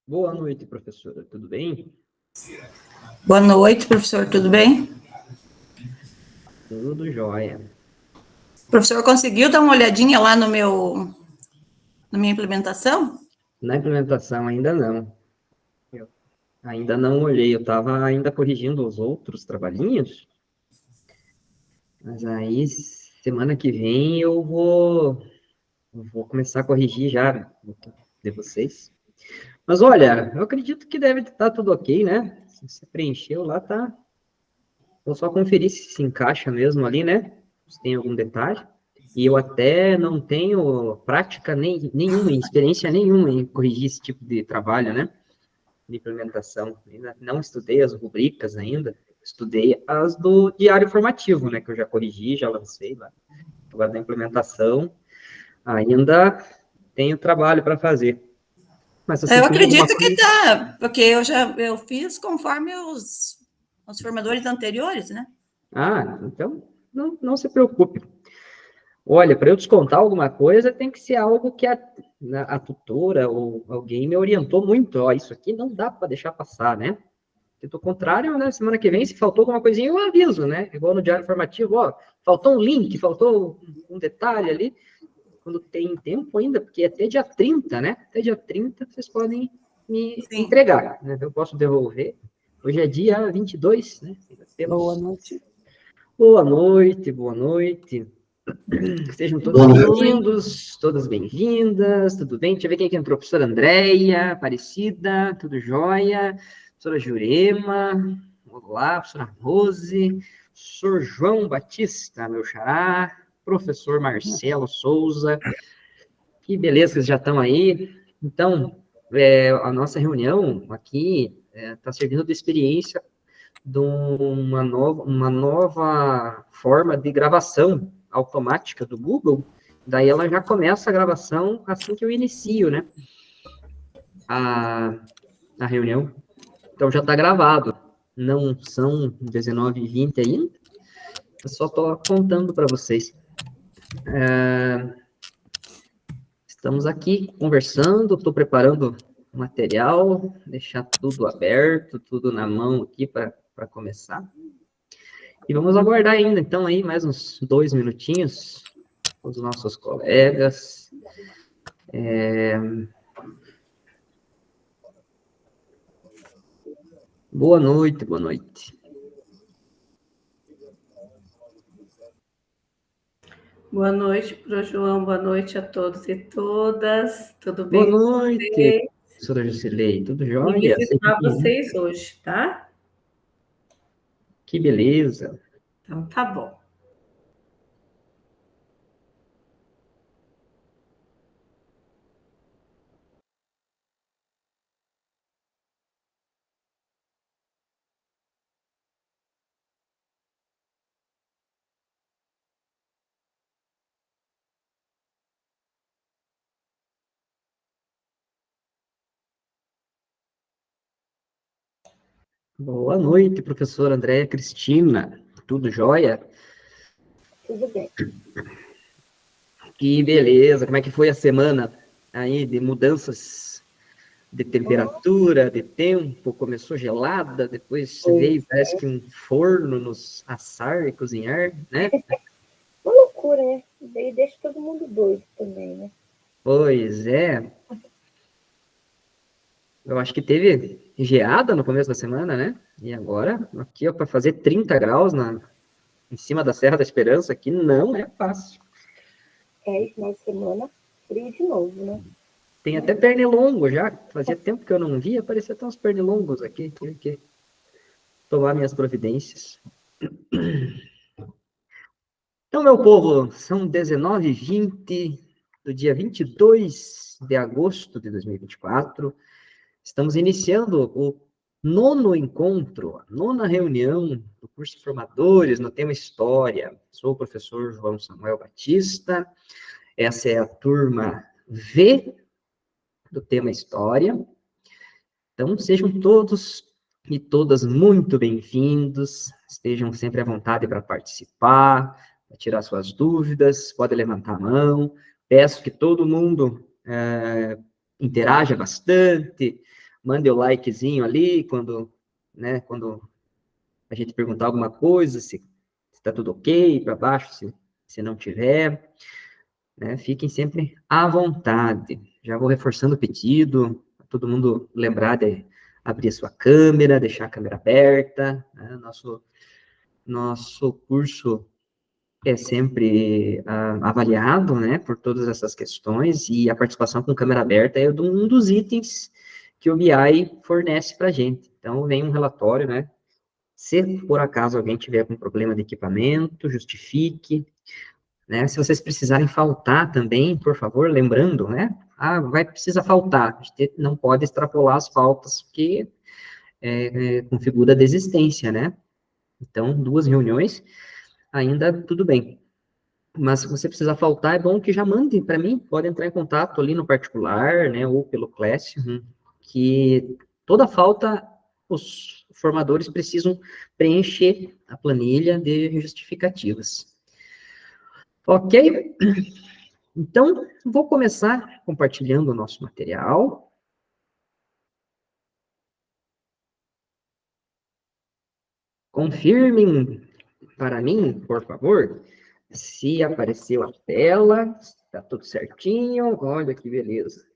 Boa noite, professora. Tudo bem? Boa noite, professor. Tudo bem? Tudo jóia. O professor conseguiu dar uma olhadinha lá na minha implementação? Na implementação, ainda não. Eu ainda não olhei. Eu estava ainda corrigindo os outros trabalhinhos. Mas aí, semana que vem, eu vou começar a corrigir já de vocês. Mas olha, eu acredito que deve estar tudo ok, né? Se você preencheu lá, tá. Vou só conferir se encaixa mesmo ali, né? Se tem algum detalhe. E eu até não tenho prática nenhuma, experiência nenhuma em corrigir esse tipo de trabalho, né? De implementação. Ainda não estudei as rubricas ainda. Estudei as do diário formativo, né? Que eu já corrigi, já lancei lá. Agora da implementação, ainda tenho trabalho para fazer. Mas se você Eu tem alguma acredito que coisa... tá, porque eu fiz conforme os formadores anteriores, né? Ah, então não se preocupe. Olha, para eu descontar alguma coisa, tem que ser algo que a tutora ou alguém me orientou muito. Ó, isso aqui não dá para deixar passar, né? Se do contrário, né, semana que vem, se faltou alguma coisinha, eu aviso, né? Igual no diário informativo, ó, faltou um link, faltou um detalhe ali. Quando tem tempo ainda, porque até dia 30, né? Até dia 30 vocês podem me Sim. entregar, né? Eu posso devolver. Hoje é dia 22, né? Boa noite. Boa noite, boa noite. Sejam todos Boa noite. bem-vindos, todas bem-vindas, tudo bem? Deixa eu ver quem que entrou. Professora Andréia, Aparecida, tudo jóia? Professora Jurema, olá, professora Rose, professor João Batista, meu xará, professor Marcelo Souza, que beleza que vocês já estão aí. Então, a nossa reunião aqui está servindo de experiência de uma nova forma de gravação automática do Google. Daí ela já começa a gravação assim que eu inicio, né? A reunião. Então já está gravado. Não são 19h20 ainda. Eu só estou contando para vocês. Estamos aqui conversando, estou preparando o material, deixar tudo aberto, tudo na mão aqui para começar. E vamos aguardar ainda, então, aí mais uns 2 minutinhos, os nossos colegas. Boa noite, boa noite. Boa noite, pro João. Boa noite a todos e todas. Tudo Boa bem com noite, vocês? professora Jusilei, tudo Vim jóia? visitar vocês hoje, tá? Que beleza. Então, tá bom. Boa noite, professora Andréia Cristina, tudo jóia? Tudo bem. Que beleza, como é que foi a semana aí de mudanças de temperatura, de tempo? Começou gelada, depois veio, parece que um forno nos assar e cozinhar, né? Uma loucura, né? Daí deixa todo mundo doido também, né? Pois é. Eu acho que teve geada no começo da semana, né? E agora, aqui, ó, para fazer 30 graus em cima da Serra da Esperança, aqui não é fácil. Esse final de semana, frio de novo, né? Tem até pernilongo já. Fazia tempo que eu não via, aparecia até uns pernilongos aqui. Tive que tomar minhas providências. Então, meu povo, são 19h20 do dia 22 de agosto de 2024. Estamos iniciando o nono encontro, a nona reunião do curso de formadores no tema História. Sou o professor João Samuel Batista. Essa é a turma V do tema História. Então, sejam todos e todas muito bem-vindos. Estejam sempre à vontade para participar, para tirar suas dúvidas. Pode levantar a mão. Peço que todo mundo interaja bastante, mande o likezinho ali quando, né, quando a gente perguntar alguma coisa, se está tudo ok, para baixo, se não tiver, né, fiquem sempre à vontade. Já vou reforçando o pedido, para todo mundo lembrar de abrir a sua câmera, deixar a câmera aberta, né, nosso curso é sempre avaliado, né, por todas essas questões, e a participação com câmera aberta é um dos itens que o BI fornece para a gente. Então, vem um relatório, né, se por acaso alguém tiver com problema de equipamento, justifique, né, se vocês precisarem faltar também, por favor, lembrando, né, precisa faltar, a gente não pode extrapolar as faltas, porque configura a desistência, né, então, 2 reuniões, ainda tudo bem. Mas se você precisar faltar, é bom que já mande para mim, pode entrar em contato ali no particular, né, ou pelo Classroom, que toda falta os formadores precisam preencher a planilha de justificativas. Ok? Então, vou começar compartilhando o nosso material. Confirmem para mim, por favor, se apareceu a tela, está tudo certinho. Olha que beleza.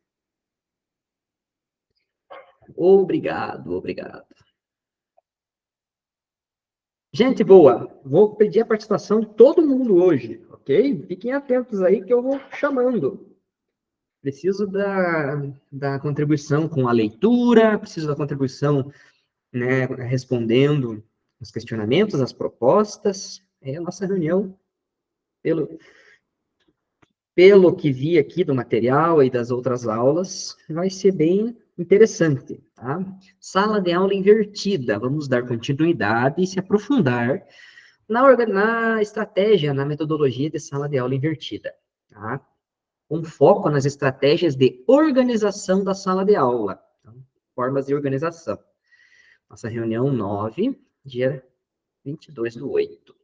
Obrigado, obrigado. Gente boa, vou pedir a participação de todo mundo hoje, ok? Fiquem atentos aí que eu vou chamando. Preciso da contribuição com a leitura, preciso da contribuição, né, respondendo os questionamentos, as propostas. É a nossa reunião, pelo que vi aqui do material e das outras aulas, vai ser bem interessante, tá? Sala de aula invertida, vamos dar continuidade e se aprofundar na estratégia, na metodologia de sala de aula invertida, tá? Com foco nas estratégias de organização da sala de aula, então, formas de organização. Nossa reunião 9, dia 22/8.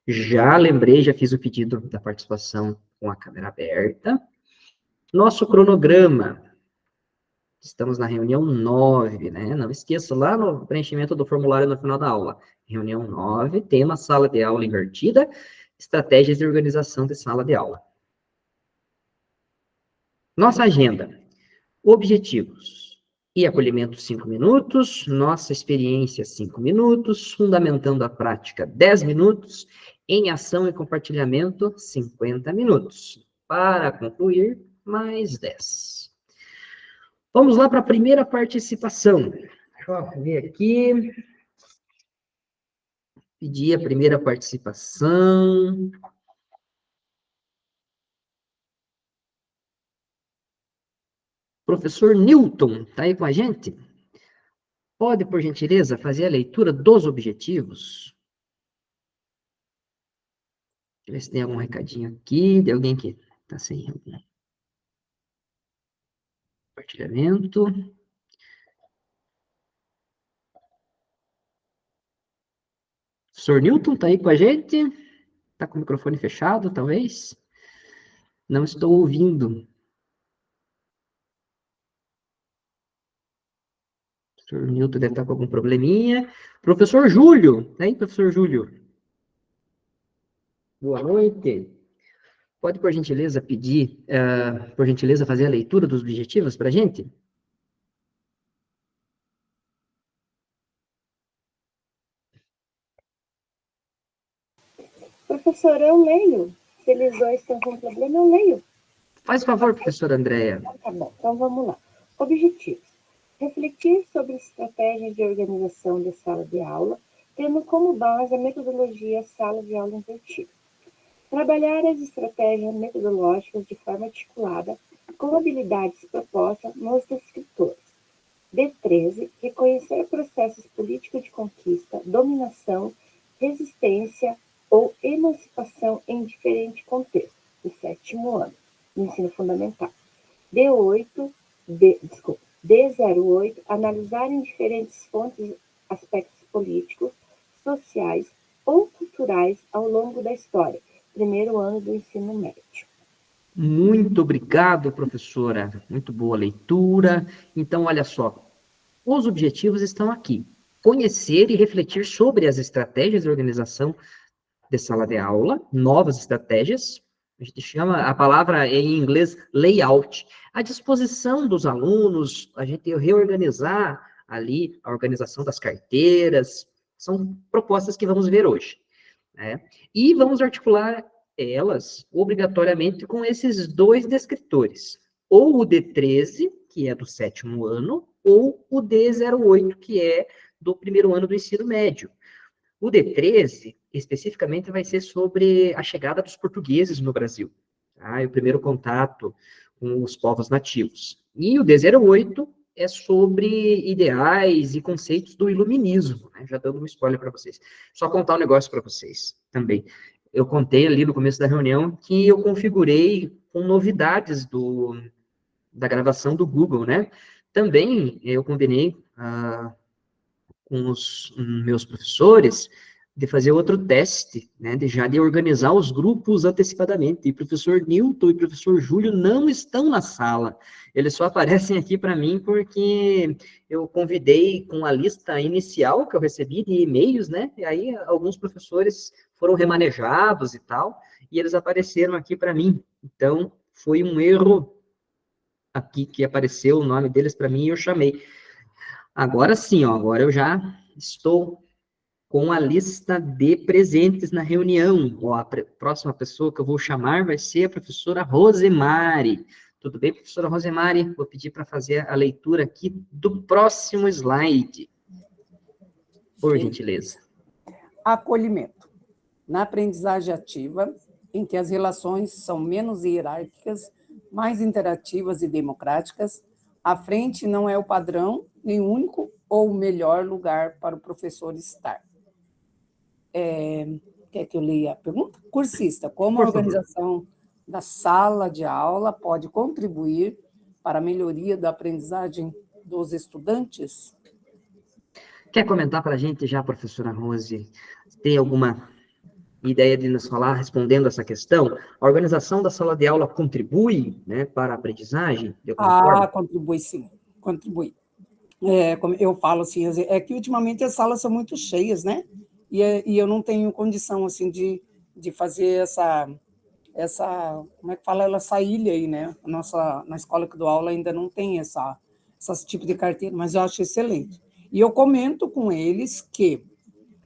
Já lembrei, já fiz o pedido da participação com a câmera aberta. Nosso cronograma. Estamos na reunião 9, né? Não esqueça, lá no preenchimento do formulário no final da aula. Reunião 9, tema sala de aula invertida, estratégias de organização de sala de aula. Nossa agenda. Objetivos. E acolhimento 5 minutos, nossa experiência 5 minutos, fundamentando a prática 10 minutos, em ação e compartilhamento 50 minutos. Para concluir, mais 10. Vamos lá para a primeira participação. Deixa eu ver aqui. Pedir a primeira participação. Professor Newton, está aí com a gente? Pode, por gentileza, fazer a leitura dos objetivos? Deixa eu ver se tem algum recadinho aqui, de alguém que está sem algum compartilhamento. Professor Newton, está aí com a gente? Está com o microfone fechado, talvez? Não estou ouvindo. Professor Newton deve estar com algum probleminha. Professor Júlio, tá aí, professor Júlio? Boa noite. Pode, por gentileza, pedir, por gentileza, fazer a leitura dos objetivos para a gente? Professor, eu leio. Se eles dois estão com problema, eu leio. Faz favor, professora Andréa. Tá bom, então vamos lá. Objetivos. Refletir sobre estratégias de organização de sala de aula, tendo como base a metodologia sala de aula invertida. Trabalhar as estratégias metodológicas de forma articulada com habilidades propostas nos descritores. D13. Reconhecer processos políticos de conquista, dominação, resistência ou emancipação em diferentes contextos, do 7º ano, do ensino fundamental. D08. Analisar em diferentes fontes aspectos políticos, sociais ou culturais ao longo da história, 1º ano do ensino médio. Muito obrigado, professora. Muito boa leitura. Então, olha só, os objetivos estão aqui. Conhecer e refletir sobre as estratégias de organização de sala de aula, novas estratégias. A gente chama a palavra em inglês layout. A disposição dos alunos, a gente reorganizar ali a organização das carteiras, são propostas que vamos ver hoje, né? E vamos articular elas obrigatoriamente com esses dois descritores, ou o D13, que é do 7º ano, ou o D08, que é do 1º ano do ensino médio. O D13, especificamente, vai ser sobre a chegada dos portugueses no Brasil, tá? E o primeiro contato com os povos nativos. E o D08 é sobre ideais e conceitos do iluminismo, né? Já dando um spoiler para vocês. Só contar um negócio para vocês também. Eu contei ali no começo da reunião que eu configurei com novidades da gravação do Google, né? Também eu combinei com os meus professores de fazer outro teste, né, de organizar os grupos antecipadamente. E o professor Newton e o professor Júlio não estão na sala. Eles só aparecem aqui para mim porque eu convidei com a lista inicial que eu recebi de e-mails, né? E aí alguns professores foram remanejados e tal, e eles apareceram aqui para mim. Então, foi um erro aqui que apareceu o nome deles para mim e eu chamei. Agora sim, ó, agora eu já estou com a lista de presentes na reunião. Ó, a próxima pessoa que eu vou chamar vai ser a professora Rosemary. Tudo bem, professora Rosemary? Vou pedir para fazer a leitura aqui do próximo slide. Por gentileza. Acolhimento. Na aprendizagem ativa, em que as relações são menos hierárquicas, mais interativas e democráticas, a frente não é o padrão, nem o único ou o melhor lugar para o professor estar. Quer que eu leia a pergunta? Cursista, como a organização da sala de aula pode contribuir para a melhoria da aprendizagem dos estudantes? Quer comentar para a gente já, professora Rose? Tem alguma ideia de nos falar respondendo essa questão? A organização da sala de aula contribui, né, para a aprendizagem, de alguma forma? Contribui sim, contribui. Como eu falo assim, é que ultimamente as salas são muito cheias, né? E eu não tenho condição assim de fazer essa como é que fala, essa ilha aí, né? Na escola que eu dou aula ainda não tem esse tipo de carteira, mas eu acho excelente. E eu comento com eles que,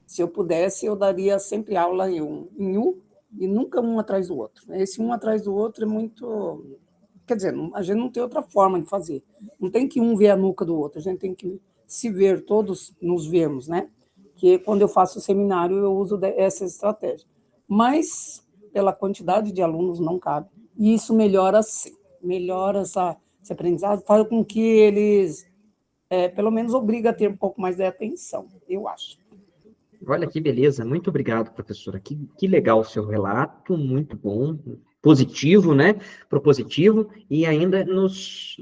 se eu pudesse, eu daria sempre aula em um e nunca um atrás do outro. Esse um atrás do outro é muito... Quer dizer, a gente não tem outra forma de fazer. Não tem que um ver a nuca do outro, a gente tem que se ver, todos nos vermos, né? Que quando eu faço o seminário, eu uso essa estratégia. Mas, pela quantidade de alunos, não cabe. E isso melhora, sim. Melhora esse aprendizado, faz com que eles, pelo menos, obriga a ter um pouco mais de atenção, eu acho. Olha que beleza, muito obrigado, professora. Que legal o seu relato, muito bom, positivo, né? Propositivo, e ainda nos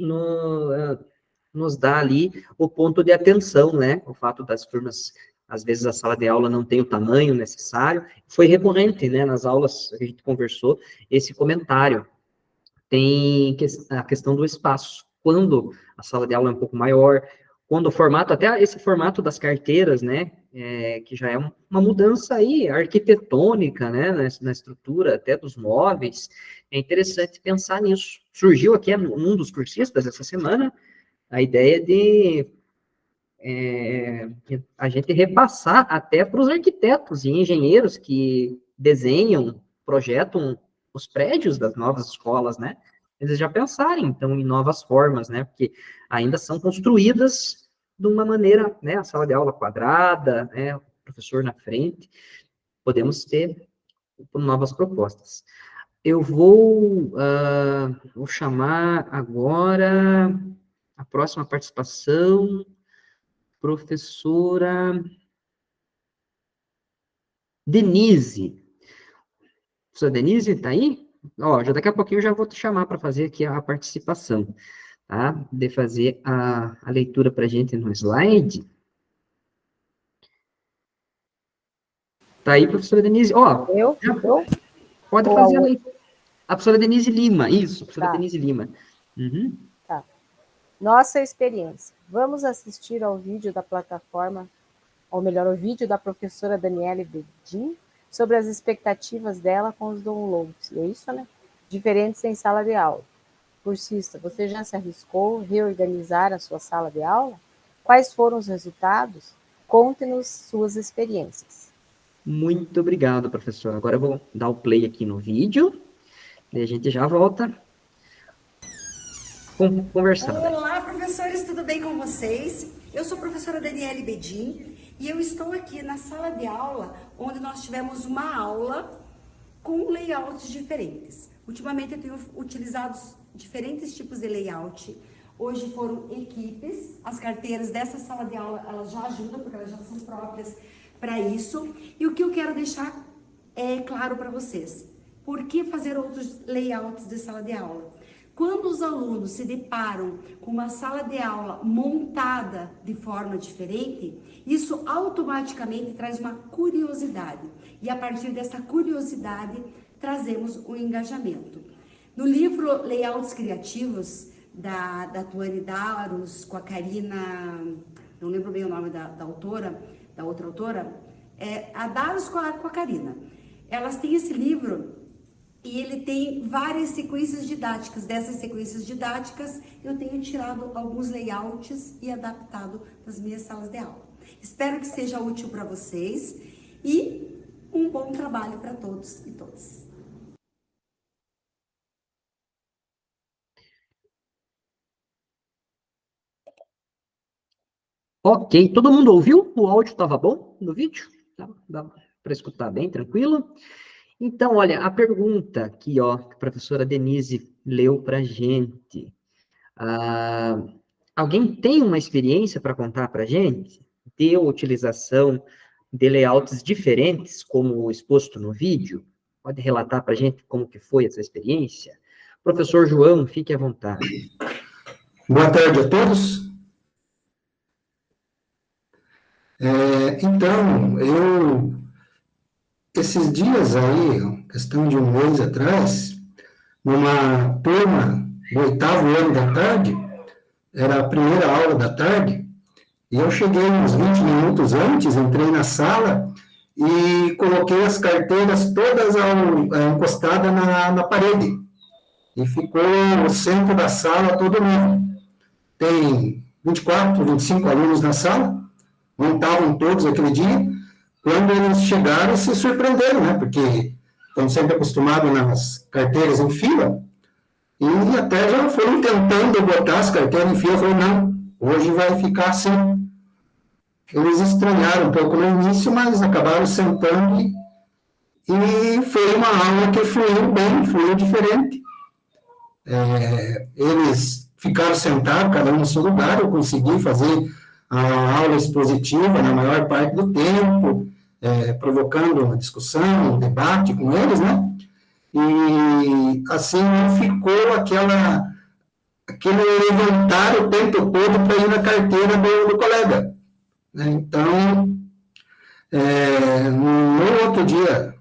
dá ali o ponto de atenção, né? O fato das turmas, às vezes a sala de aula não tem o tamanho necessário. Foi recorrente, né? Nas aulas que a gente conversou, esse comentário. Tem a questão do espaço. Quando a sala de aula é um pouco maior, quando o formato, até esse formato das carteiras, né, que já é uma mudança aí arquitetônica, né, na estrutura até dos móveis, é interessante pensar nisso. Surgiu aqui num dos cursistas essa semana a ideia de a gente repassar até para os arquitetos e engenheiros que desenham, projetam os prédios das novas escolas, né? Eles já pensarem, então, em novas formas, né? Porque ainda são construídas de uma maneira, né? A sala de aula quadrada, né? O professor na frente. Podemos ter novas propostas. Eu vou chamar agora a próxima participação, professora Denise. Professora Denise, está aí? Ó, já daqui a pouquinho eu já vou te chamar para fazer aqui a participação, tá? De fazer a leitura para a gente no slide. Tá aí, professora Denise? Ó, Eu? pode fazer a leitura. A professora Denise Lima, isso, a professora Tá. Denise Lima. Uhum. Tá. Nossa experiência. Vamos assistir ao vídeo da plataforma, ou melhor, o vídeo da professora Daniele Bedin sobre as expectativas dela com os downloads. É isso, né? Diferentes em sala de aula. Cursista, você já se arriscou reorganizar a sua sala de aula? Quais foram os resultados? Conte-nos suas experiências. Muito obrigado, professora. Agora eu vou dar o play aqui no vídeo, e a gente já volta conversando. Olá, professores, tudo bem com vocês? Eu sou a professora Daniele Bedin e eu estou aqui na sala de aula, onde nós tivemos uma aula com layouts diferentes. Ultimamente eu tenho utilizado diferentes tipos de layout. Hoje foram equipes, as carteiras dessa sala de aula, elas já ajudam, porque elas já são próprias para isso. E o que eu quero deixar claro para vocês, por que fazer outros layouts de sala de aula? Quando os alunos se deparam com uma sala de aula montada de forma diferente, isso automaticamente traz uma curiosidade. E a partir dessa curiosidade, trazemos o engajamento. No livro Layouts Criativos, da Tuane Daros, com a Karina, não lembro bem o nome da autora, da outra autora, a Daros com a Karina. Elas têm esse livro e ele tem várias sequências didáticas. Dessas sequências didáticas, eu tenho tirado alguns layouts e adaptado nas minhas salas de aula. Espero que seja útil para vocês e um bom trabalho para todos e todas. Ok, todo mundo ouviu? O áudio estava bom no vídeo? Dá para escutar bem, tranquilo? Então, olha, a pergunta aqui, ó, que a professora Denise leu para a gente. Alguém tem uma experiência para contar para a gente de utilização de layouts diferentes, como exposto no vídeo? Pode relatar para a gente como que foi essa experiência? Professor João, fique à vontade. Boa tarde a todos. Então, esses dias aí, questão de um mês atrás, numa turma do 8º ano da tarde, era a primeira aula da tarde, e eu cheguei uns 20 minutos antes, entrei na sala e coloquei as carteiras todas encostadas na parede. E ficou o centro da sala todo livre. Tem 24, 25 alunos na sala, não estavam todos aquele dia. Quando eles chegaram, se surpreenderam, né? Porque estão sempre acostumados nas carteiras em fila, e até já foram tentando botar as carteiras em fila. Eu falei, não, hoje vai ficar assim. Eles estranharam um pouco no início, mas acabaram sentando e foi uma aula que fluiu bem, fluiu diferente. Eles ficaram sentados, cada um no seu lugar, eu consegui fazer a aula expositiva na maior parte do tempo, provocando uma discussão, um debate com eles, né? E assim ficou aquele levantar o tempo todo para ir na carteira do colega. Então, no outro dia,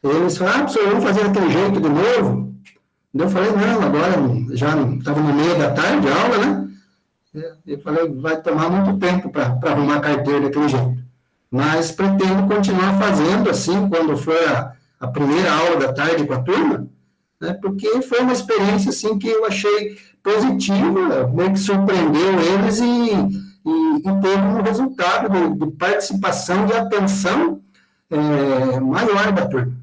eles falaram, professor, vamos fazer daquele jeito de novo? Eu falei, não, agora já estava no meio da tarde a aula, né? Eu falei, vai tomar muito tempo para arrumar a carteira daquele jeito. Mas pretendo continuar fazendo assim, quando for a primeira aula da tarde com a turma, né? Porque foi uma experiência assim, que eu achei positiva, meio que surpreendeu eles e teve um resultado de participação e atenção maior da turma.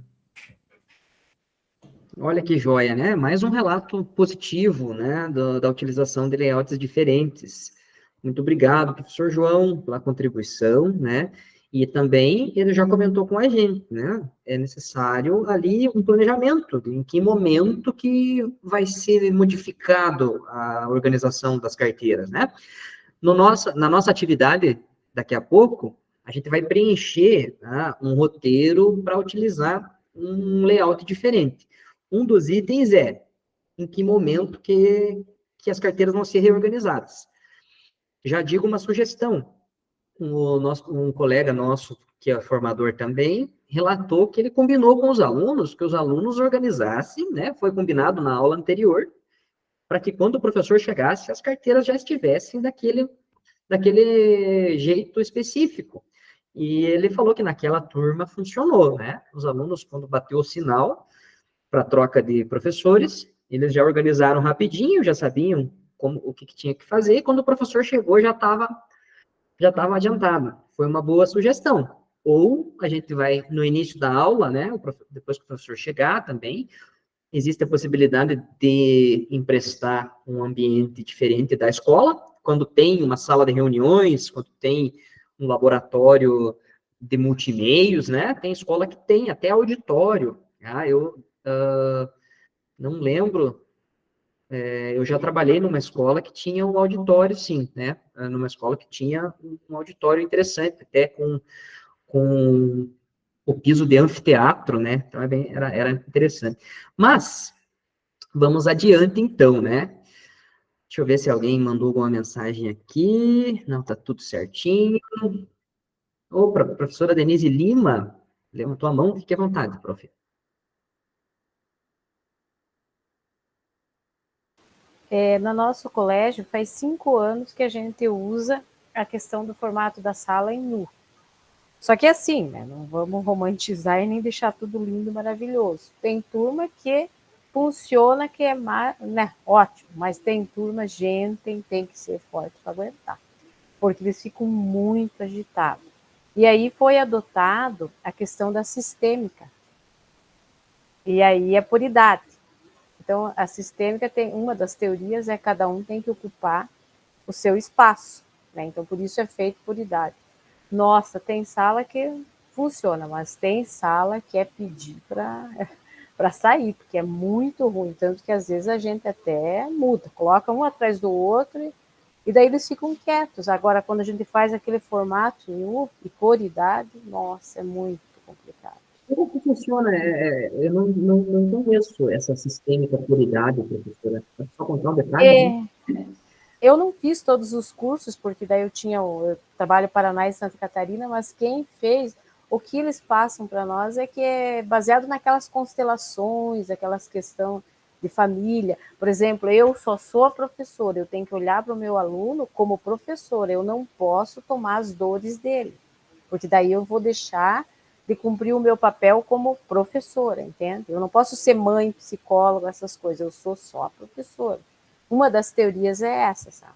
Olha que joia, né? Mais um relato positivo, né, da utilização de layouts diferentes. Muito obrigado, professor João, pela contribuição, né? E também ele já comentou com a gente, né? É necessário ali um planejamento, em que momento que vai ser modificado a organização das carteiras, né? Na nossa atividade, daqui a pouco, a gente vai preencher, né, um roteiro para utilizar um layout diferente. Um dos itens é em que momento que as carteiras vão ser reorganizadas. Já digo uma sugestão. Um colega nosso que é formador também, relatou que ele combinou com os alunos, que os alunos organizassem, né, foi combinado na aula anterior, para que quando o professor chegasse, as carteiras já estivessem daquele jeito específico. E ele falou que naquela turma funcionou, né? Os alunos, quando bateu o sinal para troca de professores, eles já organizaram rapidinho, já sabiam o que tinha que fazer, e quando o professor chegou, já estava adiantado. Foi uma boa sugestão. Ou a gente vai no início da aula, né? Depois que o professor chegar também, existe a possibilidade de emprestar um ambiente diferente da escola, quando tem uma sala de reuniões, quando tem um laboratório de multimeios, né? Tem escola que tem até auditório. Eu não lembro, eu já trabalhei numa escola que tinha um auditório, sim, né? Numa escola que tinha um auditório interessante, até com o piso de anfiteatro, né? Então, era interessante. Mas, vamos adiante, então, né? Deixa eu ver se alguém mandou alguma mensagem aqui. Não, tá tudo certinho. Opa, professora Denise Lima, levantou a mão, fique à vontade, prof. No nosso colégio, faz 5 anos que a gente usa a questão do formato da sala em nu. Só que assim, né, não vamos romantizar e nem deixar tudo lindo, maravilhoso. Tem turma que funciona, que é né, ótimo, mas tem turma, gente, tem que ser forte para aguentar, porque eles ficam muito agitados. E aí foi adotado a questão da sistêmica. E aí é por idade. Então, a sistêmica tem, uma das teorias é que cada um tem que ocupar o seu espaço, né? Então, por isso é feito por idade. Nossa, tem sala que funciona, mas tem sala que é pedir para sair, porque é muito ruim, tanto que às vezes a gente até muda, coloca um atrás do outro e daí eles ficam quietos. Agora, quando a gente faz aquele formato e por idade, nossa, é muito complicado. Como que funciona? Eu não conheço essa sistêmica por idade, professora. Só contar um detalhe, né? Eu não fiz todos os cursos, porque daí eu trabalho Paraná e Santa Catarina, mas quem fez, o que eles passam para nós é que é baseado naquelas constelações, aquelas questões de família. Por exemplo, eu só sou a professora, eu tenho que olhar para o meu aluno como professora, eu não posso tomar as dores dele, porque daí eu vou deixar de cumprir o meu papel como professora, entende? Eu não posso ser mãe, psicóloga, essas coisas, eu sou só a professora. Uma das teorias é essa, sabe?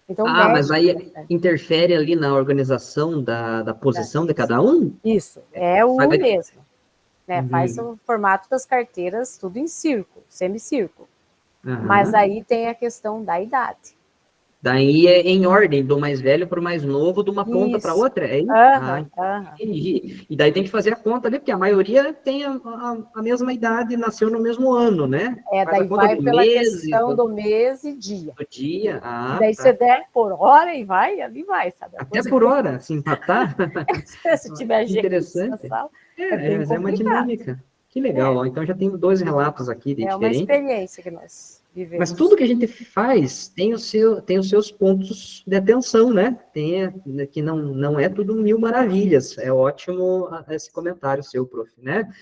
Então, Mas aí interfere ali na organização da posição de cada um? Isso, é o Vai... mesmo. Né? Faz o formato das carteiras tudo em círculo, semicírculo. Mas aí tem a questão da idade. Daí é em ordem, do mais velho para o mais novo, de uma ponta para outra, é isso? Entendi. E daí tem que fazer a conta ali, porque a maioria tem a mesma idade, nasceu no mesmo ano, né? Daí vai pela questão do mês e dia. Do dia, daí você der por hora e vai, ali vai, sabe? Até por hora, se empatar. Se tiver gente interessante. na sala, Mas é uma dinâmica. Que legal, então já tenho 2 relatos aqui de diferente. É uma experiência que nós vivemos. Mas tudo que a gente faz tem os seus pontos de atenção, né? Que não é tudo mil maravilhas. É ótimo esse comentário seu, prof, né?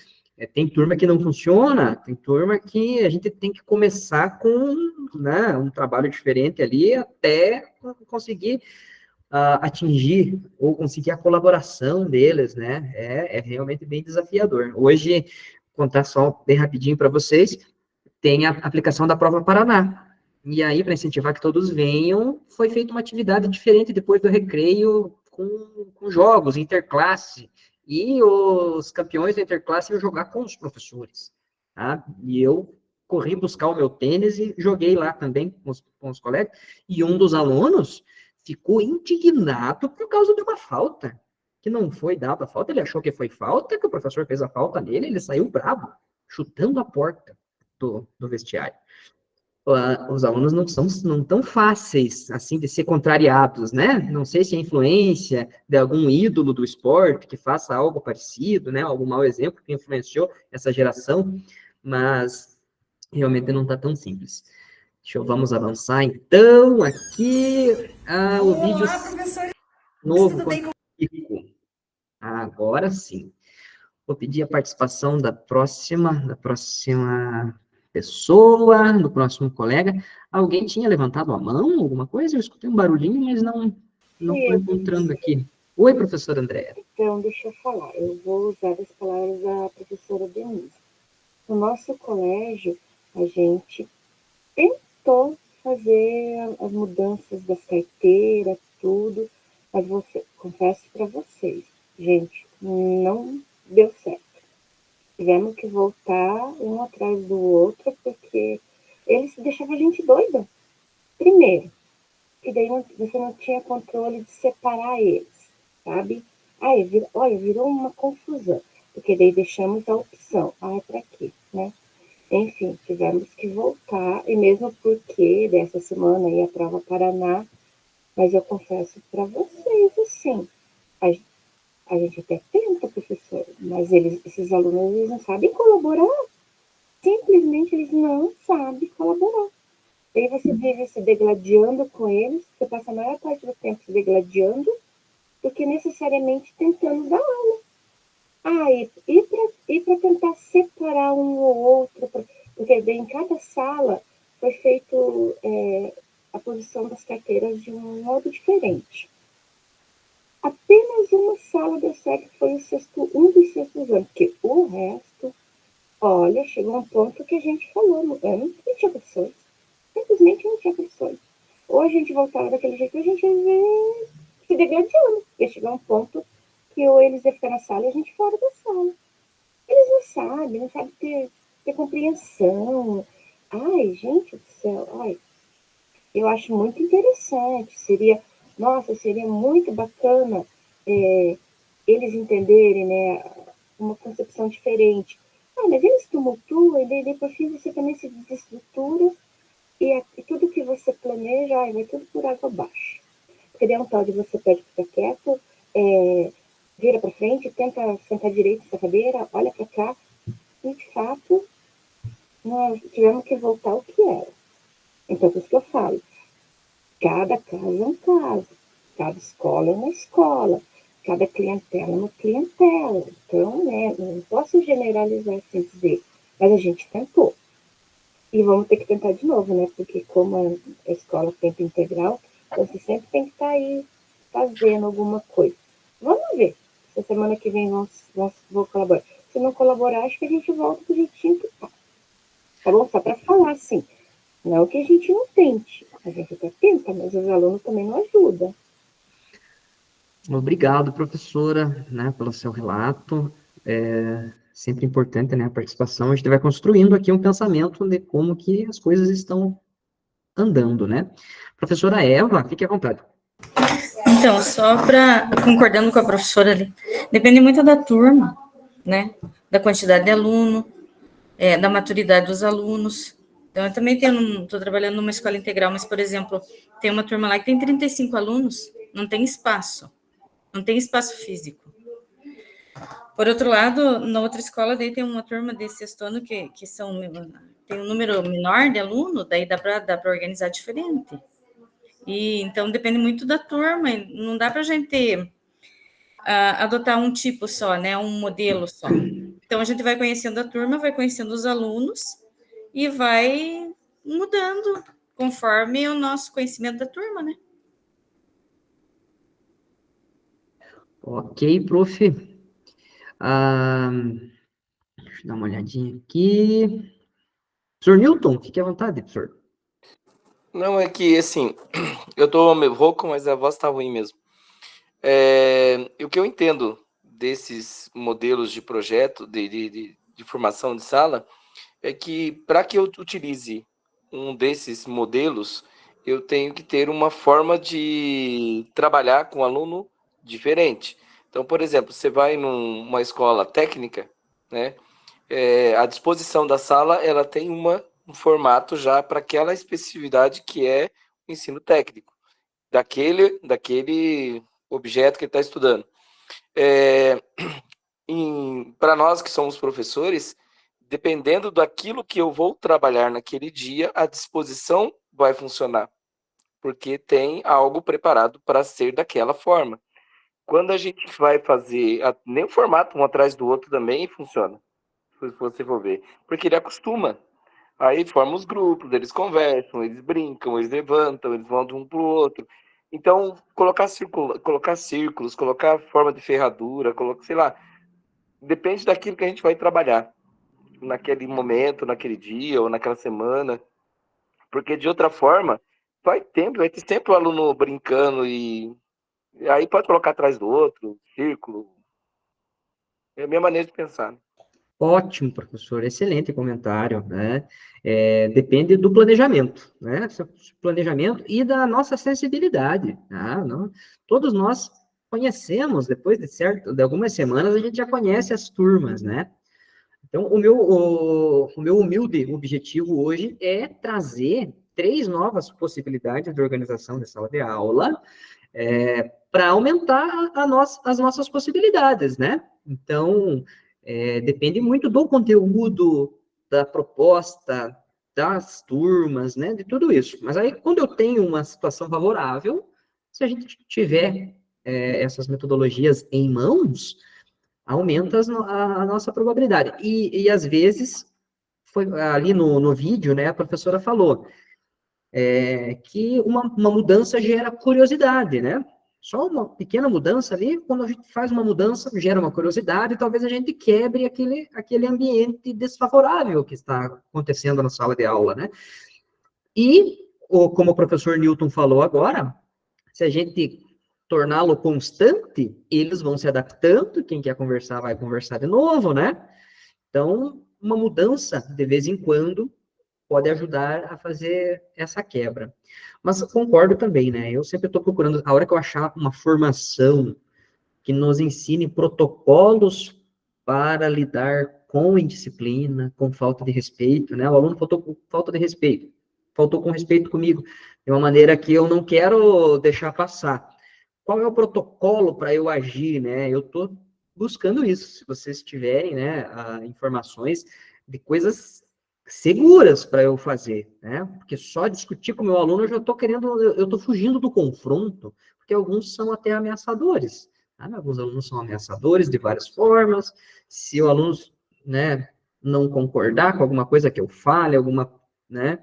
Tem turma que não funciona, tem turma que a gente tem que começar com, né, um trabalho diferente ali até conseguir atingir ou conseguir a colaboração deles, né? É realmente bem desafiador. Hoje, contar só bem rapidinho para vocês, tem a aplicação da Prova Paraná. E aí, para incentivar que todos venham, foi feita uma atividade diferente depois do recreio com jogos, interclasse. E os campeões da interclasse iam jogar com os professores. Tá? E eu corri buscar o meu tênis e joguei lá também com os colegas. E um dos alunos ficou indignado por causa de uma falta, que não foi dada a falta. Ele achou que foi falta, que o professor fez a falta nele, ele saiu bravo, chutando a porta do vestiário. Os alunos não tão fáceis, assim, de ser contrariados, né? Não sei se é influência de algum ídolo do esporte que faça algo parecido, né? Algum mau exemplo que influenciou essa geração, mas realmente não está tão simples. Vamos avançar, então, aqui, o vídeo novo. Agora sim. Vou pedir a participação da próxima pessoa, do próximo colega. Alguém tinha levantado a mão, alguma coisa? Eu escutei um barulhinho, mas não estou encontrando aqui. Oi, professora Andréa. Então, deixa eu falar. Eu vou usar as palavras da professora Denise. No nosso colégio, a gente tentou fazer as mudanças das carteiras, tudo, mas confesso para vocês, gente, não deu certo. Tivemos que voltar um atrás do outro, porque eles deixavam a gente doida. Primeiro, que daí você não tinha controle de separar eles, sabe? Aí, olha, virou uma confusão, porque daí deixamos a opção. Ah, é para quê, né? Enfim, tivemos que voltar, e mesmo porque dessa semana aí a prova Paraná, mas eu confesso para vocês, assim, a gente até tenta, professor, mas esses alunos, eles não sabem colaborar, simplesmente eles não sabem colaborar. Aí você vive se degladiando com eles, você passa a maior parte do tempo se degladiando, do que necessariamente tentando dar aula. Ah, e para tentar separar um ou outro, porque em cada sala foi feito a posição das carteiras de um modo diferente. Apenas uma sala deu certo, que foi um dos sextos anos, porque o resto, olha, chegou a um ponto que a gente falou, não tinha condições, simplesmente não tinha condições. Ou a gente voltava daquele jeito, a gente ia se degladiando, ia chegar a um ponto que ou eles iam ficar na sala e a gente fora da sala. Eles não sabem ter compreensão. Ai, gente do céu, ai, eu acho muito interessante, seria muito bacana eles entenderem, né, uma concepção diferente. Ah, mas eles tumultuam, e daí por fim você também se desestrutura, e tudo que você planeja, vai tudo por água abaixo. Porque daí é um tal de você pede para ficar quieto, vira para frente, tenta sentar direito nessa cadeira, olha para cá, e de fato nós tivemos que voltar ao que era. Então, por isso que eu falo, cada caso é um caso, cada escola é uma escola, cada clientela é uma clientela. Então, né, não posso generalizar sem dizer, mas a gente tentou. E vamos ter que tentar de novo, né? Porque como a escola é tempo integral, então você sempre tem que estar aí fazendo alguma coisa. Vamos ver. Se semana que vem vou colaborar. Se não colaborar, acho que a gente volta pro jeitinho que tá. Tá bom? Só para falar assim. Não que a gente não tente. A gente até tenta, mas os alunos também não ajudam. Obrigado, professora, né, pelo seu relato. É sempre importante, né, a participação. A gente vai construindo aqui um pensamento de como que as coisas estão andando, né? Professora Eva, fique à vontade. Então, concordando com a professora ali, depende muito da turma, né? Da quantidade de aluno, da maturidade dos alunos. Então, eu também estou trabalhando numa escola integral, mas, por exemplo, tem uma turma lá que tem 35 alunos, não tem espaço físico. Por outro lado, na outra escola, daí tem uma turma de sexto ano que tem um número menor de aluno, daí dá para organizar diferente. E então depende muito da turma, não dá para a gente adotar um tipo só, né? Um modelo só. Então a gente vai conhecendo a turma, vai conhecendo os alunos e vai mudando conforme o nosso conhecimento da turma, né? Ok, prof. Deixa eu dar uma olhadinha aqui. Professor Newton, fique à vontade, professor. Não, é que, assim, eu tô meio rouco, mas a voz tá ruim mesmo. O que eu entendo desses modelos de projeto, de formação de sala, é que para que eu utilize um desses modelos, eu tenho que ter uma forma de trabalhar com o aluno diferente. Então, por exemplo, você vai numa escola técnica, né? A disposição da sala, ela tem um formato já para aquela especificidade que é o ensino técnico, daquele objeto que ele está estudando. Para nós que somos professores, dependendo daquilo que eu vou trabalhar naquele dia, a disposição vai funcionar, porque tem algo preparado para ser daquela forma. quando a gente vai fazer, nem o formato um atrás do outro também funciona, se você for ver, porque ele acostuma. Aí forma os grupos, eles conversam, eles brincam, eles levantam, eles vão de um para o outro. Então, colocar círculos, colocar forma de ferradura, sei lá, depende daquilo que a gente vai trabalhar naquele momento, naquele dia ou naquela semana. Porque de outra forma, vai ter sempre o aluno brincando e aí pode colocar atrás do outro, círculo. É a minha maneira de pensar. Ótimo, professor, excelente comentário, né? Depende do planejamento, né? Planejamento e da nossa sensibilidade, tá? Não, todos nós conhecemos, depois de algumas semanas, a gente já conhece as turmas, né? Então, o meu humilde objetivo hoje é trazer 3 novas possibilidades de organização de sala de aula, para aumentar as nossas possibilidades, né? Então, depende muito do conteúdo, da proposta, das turmas, né? De tudo isso. Mas aí, quando eu tenho uma situação favorável, se a gente tiver essas metodologias em mãos, aumenta a nossa probabilidade. E às vezes, foi ali no vídeo, né, a professora falou que uma mudança gera curiosidade, né? Só uma pequena mudança ali, quando a gente faz uma mudança, gera uma curiosidade, e talvez a gente quebre aquele ambiente desfavorável que está acontecendo na sala de aula, né? E, como o professor Newton falou agora, se a gente torná-lo constante, eles vão se adaptando, quem quer conversar vai conversar de novo, né? Então, uma mudança, de vez em quando, pode ajudar a fazer essa quebra. Mas concordo também, né? Eu sempre estou procurando, a hora que eu achar uma formação que nos ensine protocolos para lidar com indisciplina, com falta de respeito, né? O aluno faltou com falta de respeito, faltou com respeito comigo, de uma maneira que eu não quero deixar passar. Qual é o protocolo para eu agir, né? Eu estou buscando isso. Se vocês tiverem, né, informações de coisas seguras para eu fazer, né? Porque só discutir com o meu aluno eu já estou eu estou fugindo do confronto, porque alguns são até ameaçadores. Tá? Alguns alunos são ameaçadores de várias formas. Se o aluno, né, não concordar com alguma coisa que eu fale, né?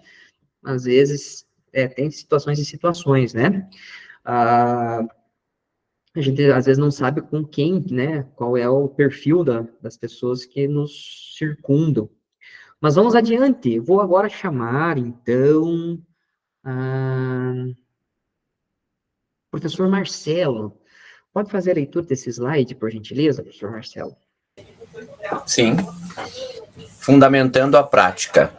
Às vezes, tem situações e situações, né? A gente às vezes não sabe com quem, né? Qual é o perfil das pessoas que nos circundam. Mas vamos adiante. Vou agora chamar, então, professor Marcelo. Pode fazer a leitura desse slide, por gentileza, professor Marcelo? Sim. Fundamentando a prática.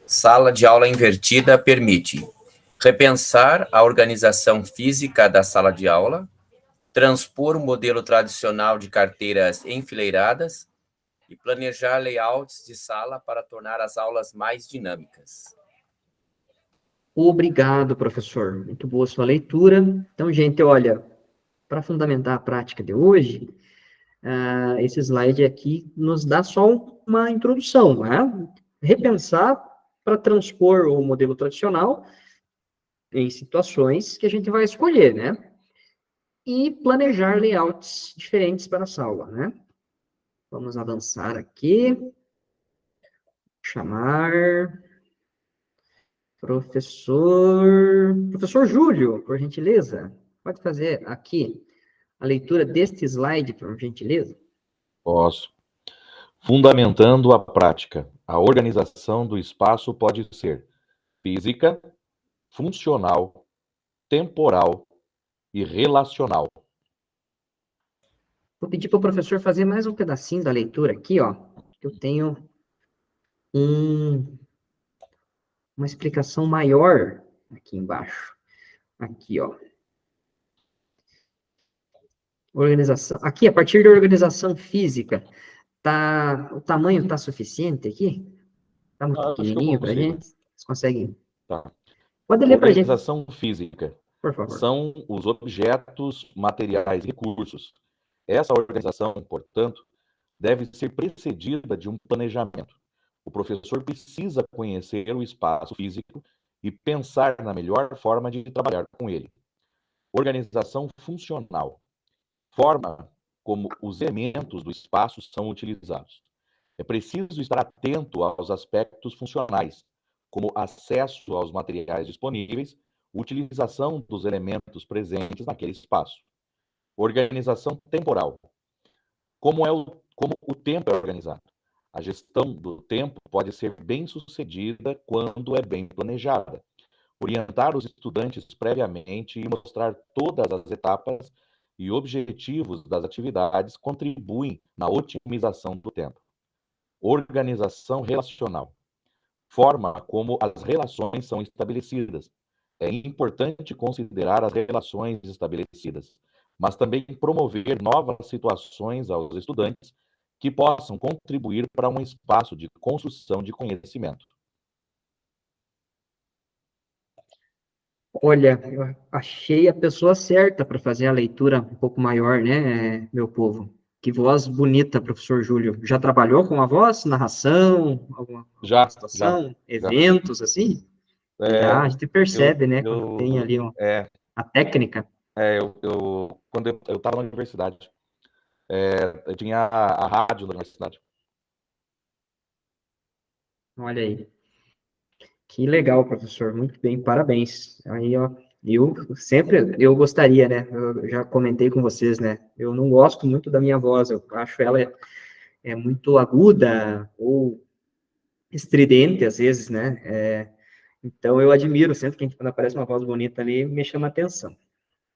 Sala de aula invertida permite repensar a organização física da sala de aula, transpor o modelo tradicional de carteiras enfileiradas e planejar layouts de sala para tornar as aulas mais dinâmicas. Obrigado, professor. Muito boa sua leitura. Então, gente, olha, para fundamentar a prática de hoje, esse slide aqui nos dá só uma introdução, né? Repensar para transpor o modelo tradicional em situações que a gente vai escolher, né? E planejar layouts diferentes para a sala, né? Vamos avançar aqui. Chamar professor Júlio, por gentileza. Pode fazer aqui a leitura deste slide, por gentileza? Posso. Fundamentando a prática, a organização do espaço pode ser física, funcional, temporal e relacional. Vou pedir para o professor fazer mais um pedacinho da leitura aqui, ó. Eu tenho uma explicação maior aqui embaixo. Aqui, ó. Organização. Aqui, a partir da organização física, o tamanho está suficiente aqui? Está muito pequenininho para a gente? Vocês conseguem? Tá. Pode ler para a gente. Organização física. Por favor. São os objetos, materiais e recursos. Essa organização, portanto, deve ser precedida de um planejamento. O professor precisa conhecer o espaço físico e pensar na melhor forma de trabalhar com ele. Organização funcional. Forma como os elementos do espaço são utilizados. É preciso estar atento aos aspectos funcionais, como acesso aos materiais disponíveis, utilização dos elementos presentes naquele espaço. Organização temporal. Como o tempo é organizado. A gestão do tempo pode ser bem sucedida quando é bem planejada. Orientar os estudantes previamente e mostrar todas as etapas e objetivos das atividades contribuem na otimização do tempo. Organização relacional. Forma como as relações são estabelecidas. É importante considerar as relações estabelecidas, mas também promover novas situações aos estudantes que possam contribuir para um espaço de construção de conhecimento. Olha, eu achei a pessoa certa para fazer a leitura um pouco maior, né, meu povo? Que voz bonita, professor Júlio. Já trabalhou com a voz, narração, alguma situação, eventos, assim? Já, a gente percebe, né, quando tem ali a técnica. Quando eu estava na universidade, eu tinha a rádio na universidade. Olha aí. Que legal, professor. Muito bem, parabéns. Aí, ó, eu gostaria, né? Eu já comentei com vocês, né? Eu não gosto muito da minha voz, eu acho ela muito aguda ou estridente às vezes, né? Então eu admiro sempre que quando aparece uma voz bonita ali, me chama a atenção.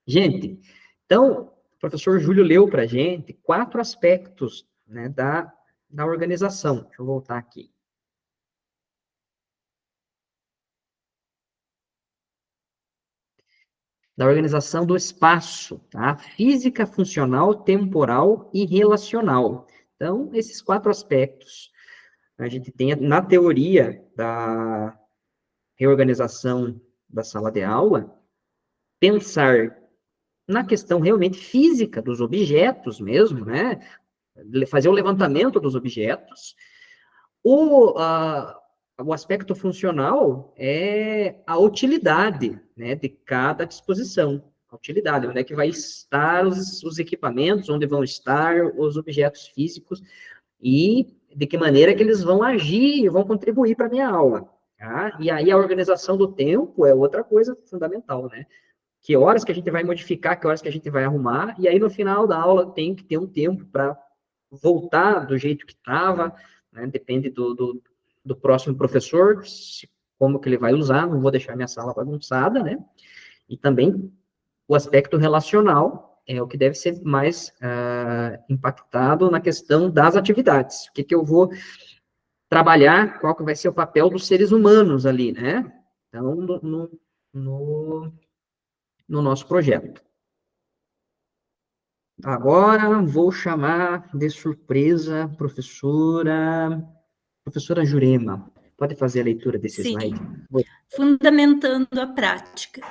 Gente, então, o professor Júlio leu para a gente 4 aspectos, né, da organização. Deixa eu voltar aqui. Da organização do espaço, tá? Física, funcional, temporal e relacional. Então, esses 4 aspectos a gente tem na teoria da reorganização da sala de aula, pensar na questão realmente física dos objetos mesmo, né? Fazer o levantamento dos objetos. O aspecto funcional é a utilidade, né, de cada disposição. A utilidade, onde é que vai estar os equipamentos, onde vão estar os objetos físicos e de que maneira que eles vão agir e vão contribuir para a minha aula. Tá? E aí a organização do tempo é outra coisa fundamental, né? Que horas que a gente vai modificar, que horas que a gente vai arrumar, e aí no final da aula tem que ter um tempo para voltar do jeito que estava, né? Depende do próximo professor, como que ele vai usar, não vou deixar minha sala bagunçada, né? E também o aspecto relacional é o que deve ser mais impactado na questão das atividades. O que eu vou trabalhar, qual que vai ser o papel dos seres humanos ali, né? Então, no nosso projeto. Agora, vou chamar de surpresa professora Jurema. Pode fazer a leitura desse slide? Fundamentando a prática.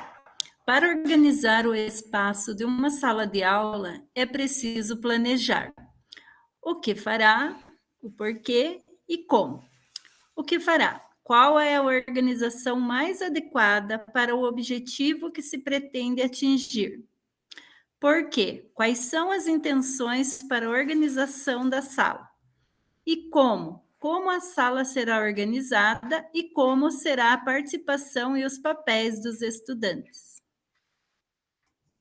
Para organizar o espaço de uma sala de aula, é preciso planejar o que fará, o porquê e como. O que fará? Qual é a organização mais adequada para o objetivo que se pretende atingir? Por quê? Quais são as intenções para a organização da sala? E como? Como a sala será organizada e como será a participação e os papéis dos estudantes?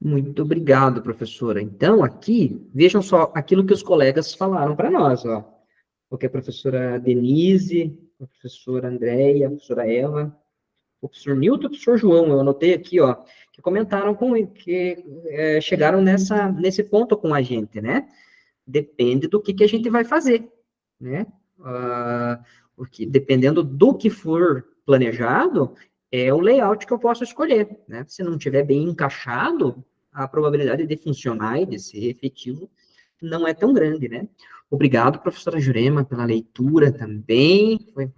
Muito obrigado, professora. Então, aqui, vejam só aquilo que os colegas falaram para nós, ó. Porque a professora Denise, a professora Andréia, a professora Eva, o professor Nilton e o professor João, eu anotei aqui, ó, que comentaram chegaram nesse ponto com a gente, né? Depende do que a gente vai fazer, né? Porque dependendo do que for planejado, é o layout que eu posso escolher, né? Se não tiver bem encaixado, a probabilidade de funcionar e de ser efetivo não é tão grande, né? Obrigado, professora Jurema, pela leitura também, foi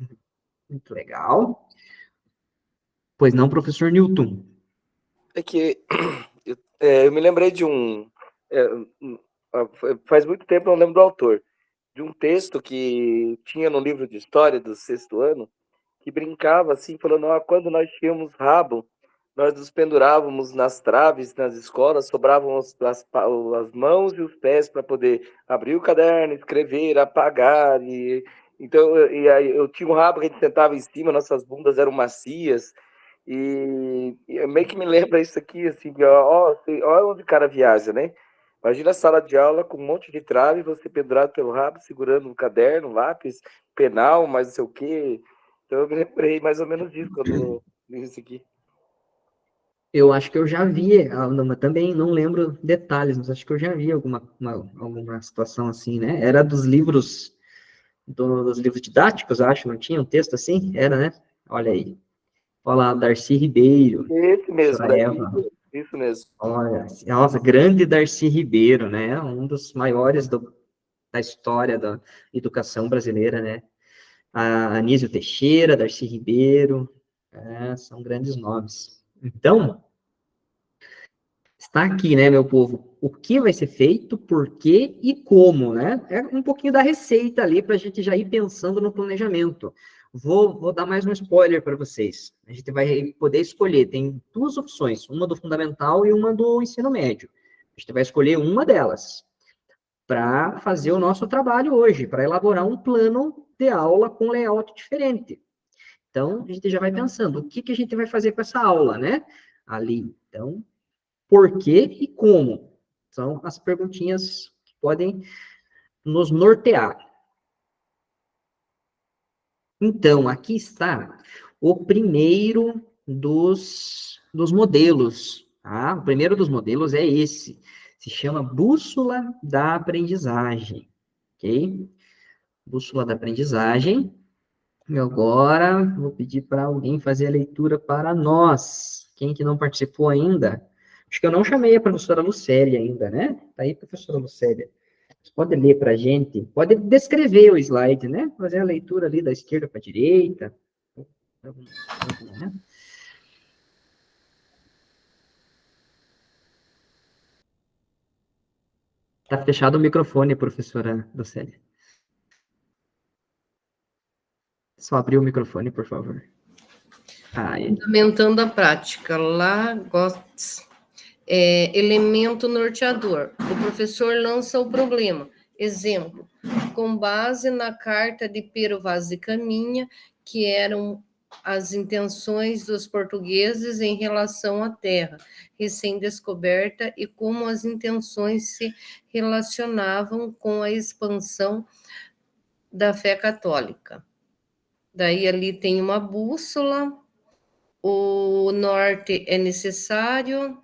muito legal. Pois não, professor Newton? É que eu me lembrei de faz muito tempo, não lembro do autor, de um texto que tinha no livro de história do 6º ano, que brincava assim, falando, quando nós tínhamos rabo, nós nos pendurávamos nas traves, nas escolas, sobravam as mãos e os pés para poder abrir o caderno, escrever, apagar, então, aí eu tinha um rabo que a gente sentava em cima, nossas bundas eram macias, e meio que me lembra isso aqui, assim, ó onde o cara viaja, né? Imagina a sala de aula com um monte de trave, você pendurado pelo rabo, segurando um caderno, um lápis, penal, mas não sei o quê. Então eu me lembrei mais ou menos disso quando li isso aqui. Eu acho que eu já vi, mas também não lembro detalhes, mas acho que eu já vi alguma situação assim, né? Era dos livros didáticos, acho, não tinha um texto assim? Era, né? Olha aí. Olha lá, Darcy Ribeiro. Esse mesmo, professora Eva. isso mesmo. Olha, nossa, grande Darcy Ribeiro, né? Um dos maiores da história da educação brasileira, né? A Anísio Teixeira, Darcy Ribeiro, são grandes nomes. Então, está aqui, né, meu povo, o que vai ser feito, por quê e como, né? É um pouquinho da receita ali para a gente já ir pensando no planejamento. Vou dar mais um spoiler para vocês. A gente vai poder escolher, tem duas opções, uma do fundamental e uma do ensino médio. A gente vai escolher uma delas para fazer o nosso trabalho hoje, para elaborar um plano de aula com layout diferente. Então, a gente já vai pensando, o que a gente vai fazer com essa aula, né? Ali, então, por quê e como? São as perguntinhas que podem nos nortear. Então, aqui está o primeiro dos modelos. Tá? O primeiro dos modelos é esse. Se chama Bússola da Aprendizagem. Ok? Bússola da Aprendizagem. E agora, vou pedir para alguém fazer a leitura para nós. Quem que não participou ainda? Acho que eu não chamei a professora Lucélia ainda, né? Tá aí, professora Lucélia. Você pode ler para a gente? Pode descrever o slide, né? Fazer a leitura ali da esquerda para a direita. Tá fechado o microfone, professora Lucélia. Só abrir o microfone, por favor. Fundamentando a prática. Lagos. Elemento norteador. O professor lança o problema. Exemplo, com base na carta de Pero Vaz e Caminha, que eram as intenções dos portugueses em relação à terra recém-descoberta e como as intenções se relacionavam com a expansão da fé católica. Daí ali tem uma bússola, o norte é necessário,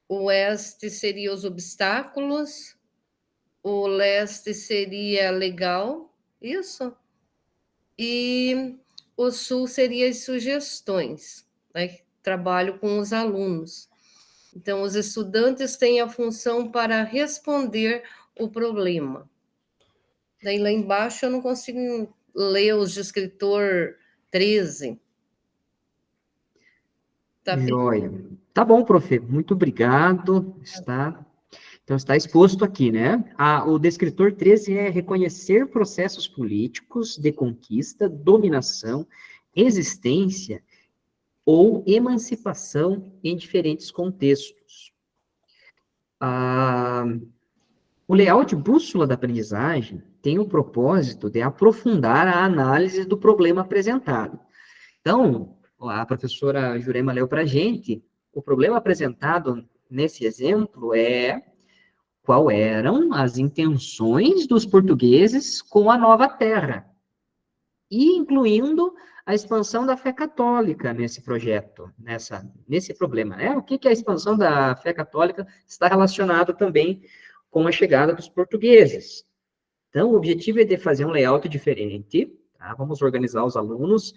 o oeste seria os obstáculos, o leste seria legal, isso, e o sul seria as sugestões, né? Trabalho com os alunos. Então, os estudantes têm a função para responder o problema. Daí, lá embaixo, eu não consigo ler os de escritor 13. Tá bem? Joia. Tá bom, prof. Muito obrigado. Então, está exposto aqui, né? O descritor 13 é reconhecer processos políticos de conquista, dominação, existência ou emancipação em diferentes contextos. O layout bússola da aprendizagem tem o propósito de aprofundar a análise do problema apresentado. Então, a professora Jurema leu para a gente, o problema apresentado nesse exemplo é qual eram as intenções dos portugueses com a nova terra, e incluindo a expansão da fé católica nesse projeto, nesse problema, né? O que a expansão da fé católica está relacionado também com a chegada dos portugueses. Então, o objetivo é de fazer um layout diferente, tá? Vamos organizar os alunos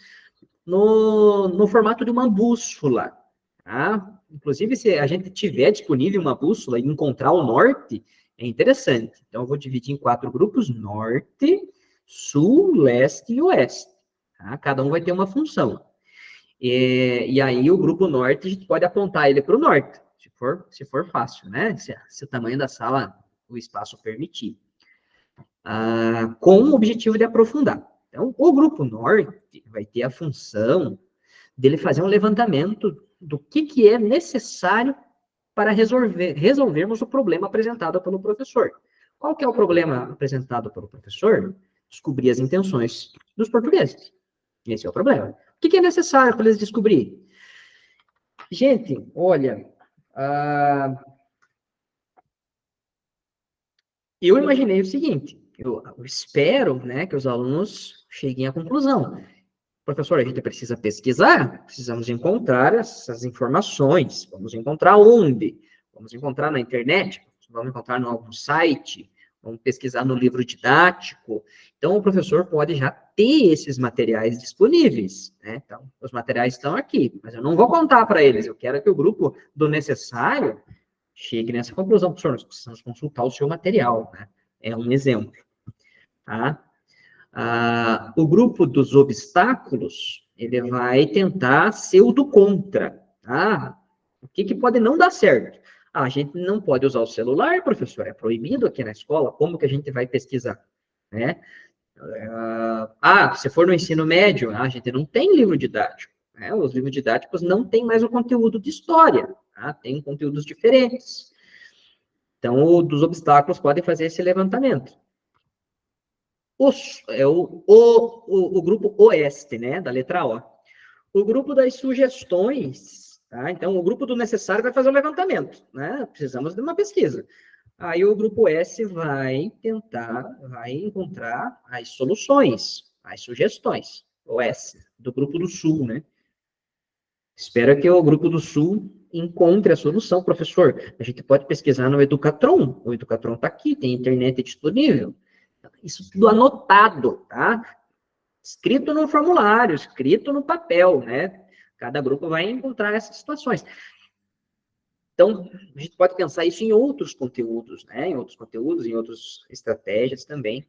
no formato de uma bússola, tá? Inclusive, se a gente tiver disponível uma bússola e encontrar o norte, é interessante. Então, eu vou dividir em 4 grupos, norte, sul, leste e oeste. Tá? Cada um vai ter uma função. E aí, o grupo norte, a gente pode apontar ele para o norte, se for fácil, né? Se o tamanho da sala, o espaço permitir. Com o objetivo de aprofundar. Então, o grupo norte vai ter a função dele fazer um levantamento do que é necessário para resolvermos o problema apresentado pelo professor. Qual que é o problema apresentado pelo professor? Descobrir as intenções dos portugueses. Esse é o problema. O que é necessário para eles descobrir? Gente, olha, eu imaginei o seguinte, eu espero, né, que os alunos cheguem à conclusão. Professor, a gente precisa pesquisar, precisamos encontrar essas informações, vamos encontrar onde? Vamos encontrar na internet, vamos encontrar em algum site, vamos pesquisar no livro didático. Então, o professor pode já ter esses materiais disponíveis, né? Então, os materiais estão aqui, mas eu não vou contar para eles, eu quero que o grupo do necessário chegue nessa conclusão. Professor, nós precisamos consultar o seu material, né? É um exemplo, tá? O grupo dos obstáculos, ele vai tentar ser o do contra, tá? O que pode não dar certo? A gente não pode usar o celular, professor, é proibido aqui na escola, como que a gente vai pesquisar, né? Se for no ensino médio, a gente não tem livro didático, né? Os livros didáticos não têm mais o conteúdo de história, tá? Tem conteúdos diferentes. Então, o dos obstáculos pode fazer esse levantamento. O grupo oeste, né, da letra O. O grupo das sugestões, tá? Então, o grupo do necessário vai fazer o levantamento, né? Precisamos de uma pesquisa. Aí o grupo S vai encontrar as soluções, as sugestões. O S, do grupo do Sul, né? Espero que o grupo do Sul encontre a solução, professor. A gente pode pesquisar no Educatron. O Educatron está aqui, tem internet disponível. Isso tudo anotado, tá? Escrito no formulário, escrito no papel, né? Cada grupo vai encontrar essas situações. Então, a gente pode pensar isso em outros conteúdos, né? Em outros conteúdos, em outras estratégias também.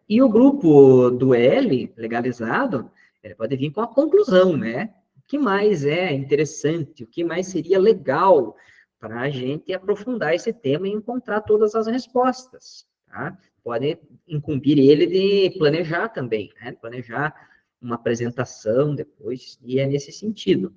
E o grupo do L, legalizado, ele pode vir com a conclusão, né? O que mais é interessante, o que mais seria legal para a gente aprofundar esse tema e encontrar todas as respostas, tá? Pode incumbir ele de planejar também, né? Planejar uma apresentação depois, e é nesse sentido.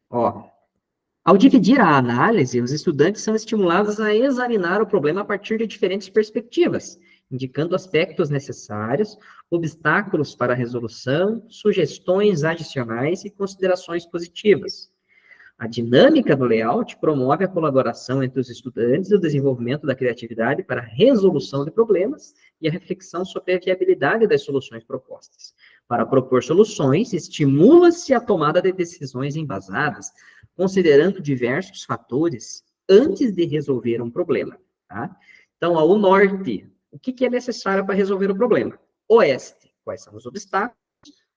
Ao dividir a análise, os estudantes são estimulados a examinar o problema a partir de diferentes perspectivas, indicando aspectos necessários, obstáculos para a resolução, sugestões adicionais e considerações positivas. A dinâmica do layout promove a colaboração entre os estudantes e o desenvolvimento da criatividade para a resolução de problemas e a reflexão sobre a viabilidade das soluções propostas. Para propor soluções, estimula-se a tomada de decisões embasadas, considerando diversos fatores antes de resolver um problema, tá? Então, o norte, o que é necessário para resolver o problema? Oeste, quais são os obstáculos?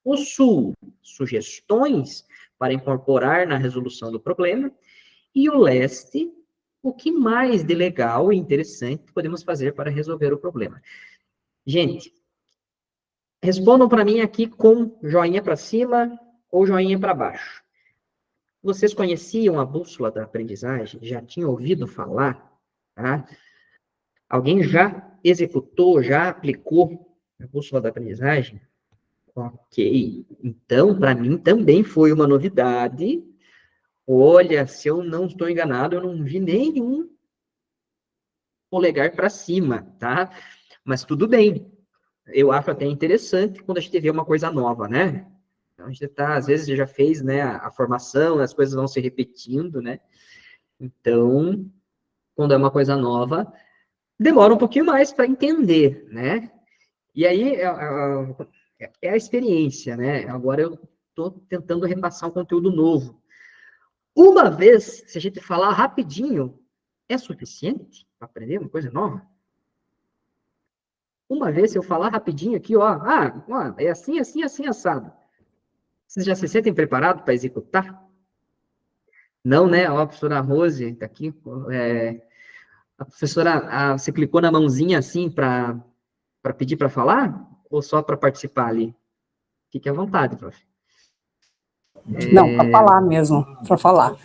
O sul, sugestões para incorporar na resolução do problema. E o leste, o que mais de legal e interessante podemos fazer para resolver o problema? Gente, respondam para mim aqui com joinha para cima ou joinha para baixo. Vocês conheciam a bússola da aprendizagem? Já tinham ouvido falar? Tá? Alguém já executou, já aplicou a bússola da aprendizagem? Ok. Então, para mim também foi uma novidade. Olha, se eu não estou enganado, eu não vi nenhum polegar para cima, tá? Mas tudo bem. Eu acho até interessante quando a gente vê uma coisa nova, né? Então, a gente às vezes já fez, né, a formação, as coisas vão se repetindo, né? Então, quando é uma coisa nova, demora um pouquinho mais para entender, né? E aí, é a experiência, né? Agora eu estou tentando repassar um conteúdo novo. Uma vez, se a gente falar rapidinho, é suficiente para aprender uma coisa nova? Uma vez, se eu falar rapidinho aqui, é assim, assim, assim, assado. Vocês já se sentem preparados para executar? Não, né? Ó, a professora Rose está aqui. A professora, você clicou na mãozinha assim para pedir para falar? Ou só para participar ali? Fique à vontade, prof. Não, para falar mesmo, para falar.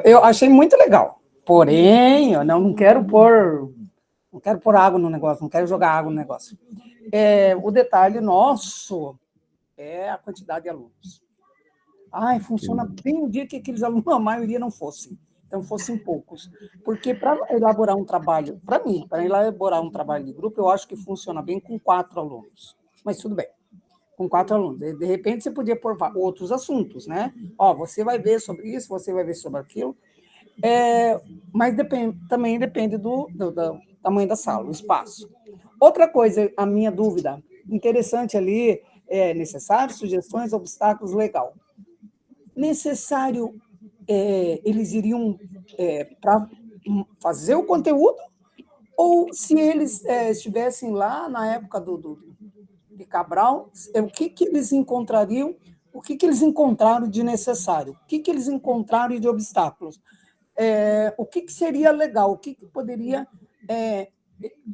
Eu achei muito legal, porém, eu não quero pôr água no negócio, não quero jogar água no negócio. O detalhe nosso é a quantidade de alunos. Ai, funciona bem o dia que aqueles alunos, a maioria não fossem. Então, fossem poucos. Porque para elaborar um trabalho, para mim, para elaborar um trabalho de grupo, eu acho que funciona bem com 4 alunos. Mas tudo bem, com 4 alunos. De repente, você podia pôr outros assuntos, né? Ó, você vai ver sobre isso, você vai ver sobre aquilo. Mas também depende do tamanho da sala, o espaço. Outra coisa, a minha dúvida, interessante ali, é necessário, sugestões, obstáculos, legal. Necessário, eles iriam para fazer o conteúdo, ou se eles estivessem lá na época de Cabral, o que eles encontrariam, o que eles encontraram de necessário, o que eles encontraram de obstáculos, o que seria legal, o que poderia,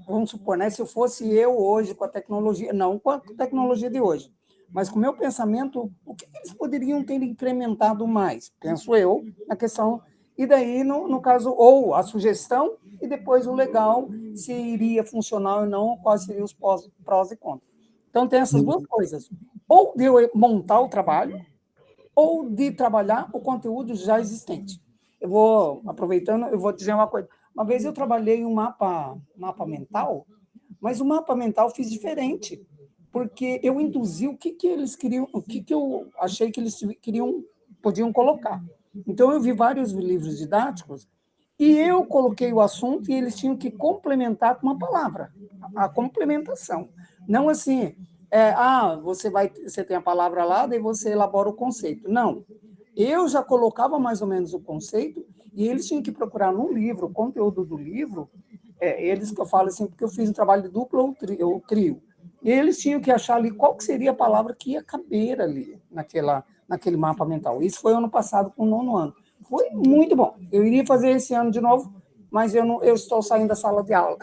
vamos supor, né, se eu fosse eu hoje com a tecnologia, não com a tecnologia de hoje, mas com o meu pensamento, o que eles poderiam ter incrementado mais? Penso eu, na questão, e daí, no caso, ou a sugestão, e depois o legal, se iria funcionar ou não, quais seriam os prós e contras. Então, tem essas duas coisas. Ou de eu montar o trabalho, ou de trabalhar o conteúdo já existente. Eu vou, aproveitando, eu vou dizer uma coisa. Uma vez eu trabalhei em um mapa mental, mas o mapa mental eu fiz diferente, porque eu induzi o que eles queriam, o que eu achei que eles podiam colocar. Então, eu vi vários livros didáticos e eu coloquei o assunto e eles tinham que complementar com uma palavra, a complementação. Não assim, você tem a palavra lá, daí você elabora o conceito. Não. Eu já colocava mais ou menos o conceito e eles tinham que procurar no livro, o conteúdo do livro, eles que eu falo assim, porque eu fiz um trabalho de duplo ou trio. E eles tinham que achar ali qual que seria a palavra que ia caber ali, naquele mapa mental. Isso foi ano passado, com o 9º ano. Foi muito bom. Eu iria fazer esse ano de novo, mas eu estou saindo da sala de aula.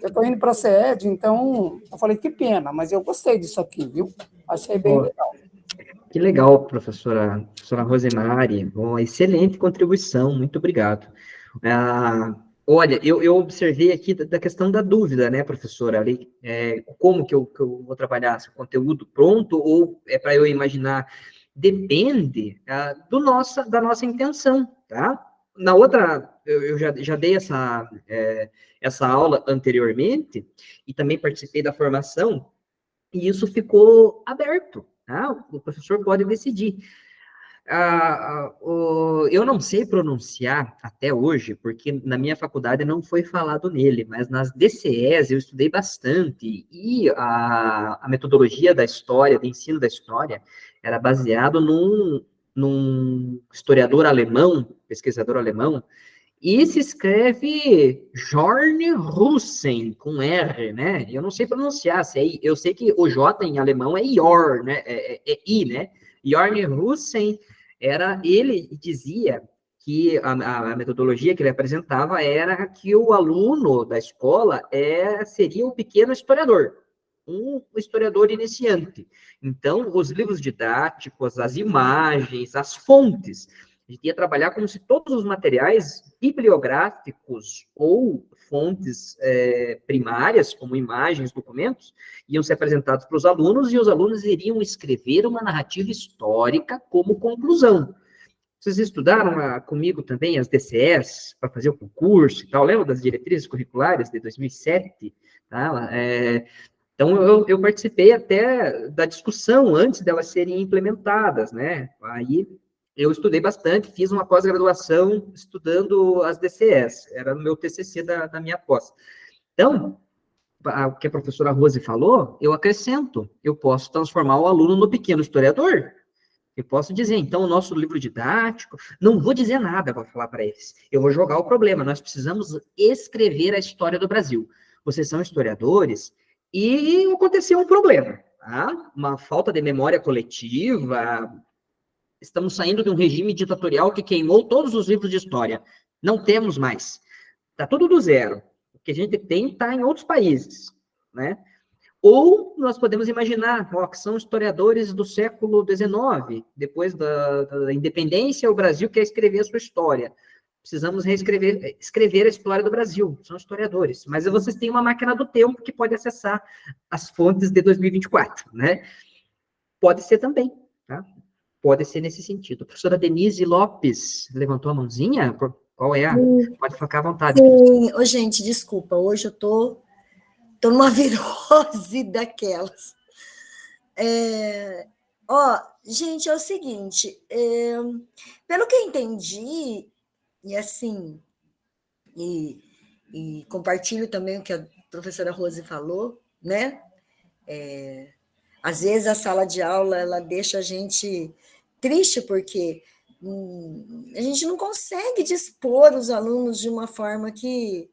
Eu estou indo para a CED, então eu falei, que pena, mas eu gostei disso aqui, viu? Achei bem legal. Que legal, professora Rosemary. Excelente contribuição, muito obrigado. Olha, eu observei aqui da questão da dúvida, né, professora? Ali, como que eu vou trabalhar? Se o conteúdo pronto ou é para eu imaginar? Depende da nossa intenção, tá? Na outra, eu já dei essa aula anteriormente e também participei da formação e isso ficou aberto, tá? O professor pode decidir. Eu não sei pronunciar até hoje, porque na minha faculdade não foi falado nele, mas nas DCEs eu estudei bastante, e a metodologia da história, do ensino da história, era baseado num historiador alemão, pesquisador alemão, e se escreve Jorn Hussen, com R, né? Eu não sei pronunciar, eu sei que o J em alemão é Jor, né? É I, né? Jorn Hussen, ele dizia que a metodologia que ele apresentava era que o aluno da escola seria um pequeno historiador, um historiador iniciante. Então, os livros didáticos, as imagens, as fontes, a gente ia trabalhar como se todos os materiais bibliográficos ou fontes primárias, como imagens, documentos, iam ser apresentados para os alunos e os alunos iriam escrever uma narrativa histórica como conclusão. Vocês estudaram comigo também as DCEs para fazer o concurso e tal, lembra das diretrizes curriculares de 2007? Tá? Então, eu participei até da discussão antes delas serem implementadas, né? Aí, eu estudei bastante, fiz uma pós-graduação estudando as DCEs, era no meu TCC da minha pós. Então, o que a professora Rose falou, eu acrescento, eu posso transformar o aluno no pequeno historiador. Eu posso dizer, então, o nosso livro didático, não vou dizer nada para falar para eles, eu vou jogar o problema, nós precisamos escrever a história do Brasil. Vocês são historiadores, e aconteceu um problema, tá? Uma falta de memória coletiva. Estamos saindo de um regime ditatorial que queimou todos os livros de história. Não temos mais. Está tudo do zero. O que a gente tem está em outros países, né? Ou nós podemos imaginar, que são historiadores do século XIX, depois da independência, o Brasil quer escrever a sua história. Precisamos escrever a história do Brasil. São historiadores. Mas vocês têm uma máquina do tempo que pode acessar as fontes de 2024, né? pode ser também, tá? Pode ser nesse sentido. A professora Denise Lopes levantou a mãozinha? Qual é a? Pode ficar à vontade. Sim. Ô, gente, desculpa, hoje eu tô numa virose daquelas. Gente, é o seguinte, pelo que eu entendi, e assim, e compartilho também o que a professora Rose falou, né? Às vezes a sala de aula, ela deixa a gente triste, porque a gente não consegue dispor os alunos de uma forma que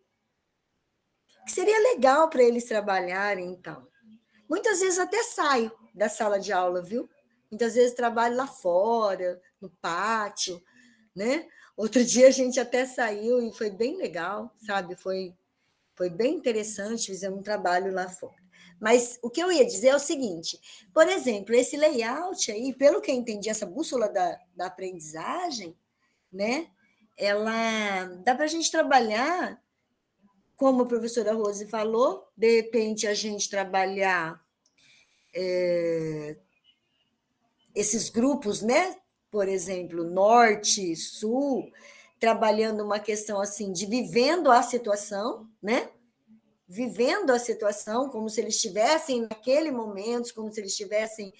seria legal para eles trabalharem e tal. Muitas vezes até saio da sala de aula, viu? Muitas vezes trabalho lá fora, no pátio, né? Outro dia a gente até saiu e foi bem legal, sabe? Foi bem interessante, fizemos um trabalho lá fora. Mas o que eu ia dizer é o seguinte, por exemplo, esse layout aí, pelo que eu entendi, essa bússola da aprendizagem, né? Ela dá para a gente trabalhar, como a professora Rose falou, de repente a gente trabalhar esses grupos, né? Por exemplo, norte, sul, trabalhando uma questão assim de vivendo a situação, né? Vivendo a situação como se eles estivessem naquele momento, como se eles estivessem,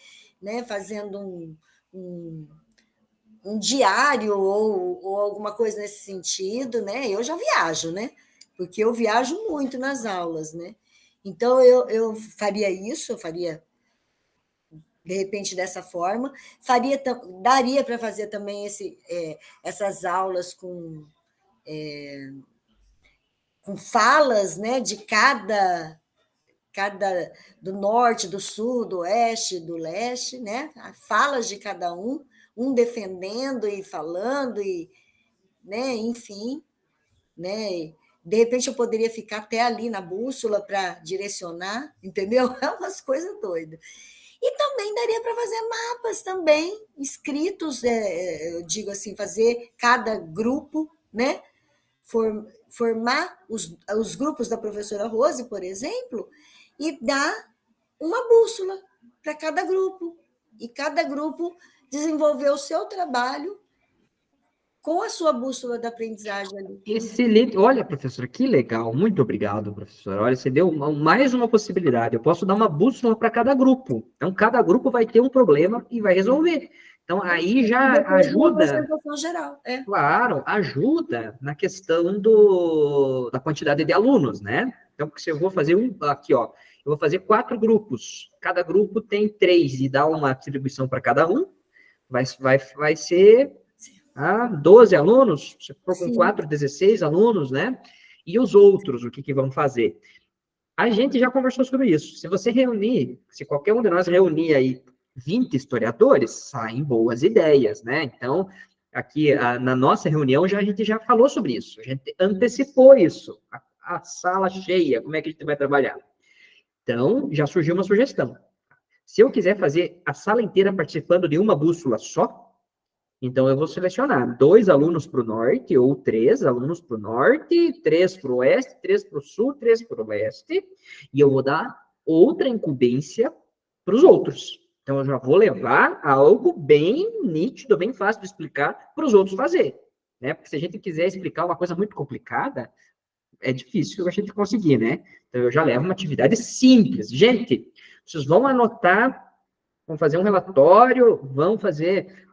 né, fazendo um diário ou alguma coisa nesse sentido, né? Eu já viajo, né? Porque eu viajo muito nas aulas, né? Então, eu faria isso, eu faria de repente dessa forma, daria para fazer também essas aulas com falas, né, de cada do norte, do sul, do oeste, do leste, né, falas de cada um defendendo e falando, e, né, enfim, né, de repente eu poderia ficar até ali na bússola para direcionar, entendeu? É umas coisas doidas. E também daria para fazer mapas também, escritos, eu digo assim, fazer cada grupo, né? Formar os grupos da professora Rose, por exemplo, e dar uma bússola para cada grupo. E cada grupo desenvolver o seu trabalho com a sua bússola da aprendizagem ali. Excelente. Olha, professora, que legal. Muito obrigado, professora. Olha, você deu mais uma possibilidade. Eu posso dar uma bússola para cada grupo. Então, cada grupo vai ter um problema e vai resolver. Então, aí já ajuda... Uma apresentação geral, Claro, ajuda na questão da quantidade de alunos, né? Então, se eu vou fazer aqui, ó, eu vou fazer 4 grupos. Cada grupo tem 3 e dá uma distribuição para cada um. Vai ser... 12 alunos, se for com 4, 16 alunos, né? E os outros, o que vão fazer? A gente já conversou sobre isso. Se você reunir, se qualquer um de nós reunir aí 20 historiadores, saem boas ideias, né? Então, aqui na nossa reunião, a gente já falou sobre isso. A gente antecipou isso. A sala cheia, como é que a gente vai trabalhar? Então, já surgiu uma sugestão. Se eu quiser fazer a sala inteira participando de uma bússola só, então, eu vou selecionar 2 alunos para o norte, ou 3 alunos para o norte, 3 para o oeste, 3 para o sul, 3 para o leste, e eu vou dar outra incumbência para os outros. Então, eu já vou levar algo bem nítido, bem fácil de explicar para os outros fazer, né? Porque se a gente quiser explicar uma coisa muito complicada, é difícil a gente conseguir, né? Então, eu já levo uma atividade simples. Gente, vocês vão anotar, vão fazer um relatório, vão fazer...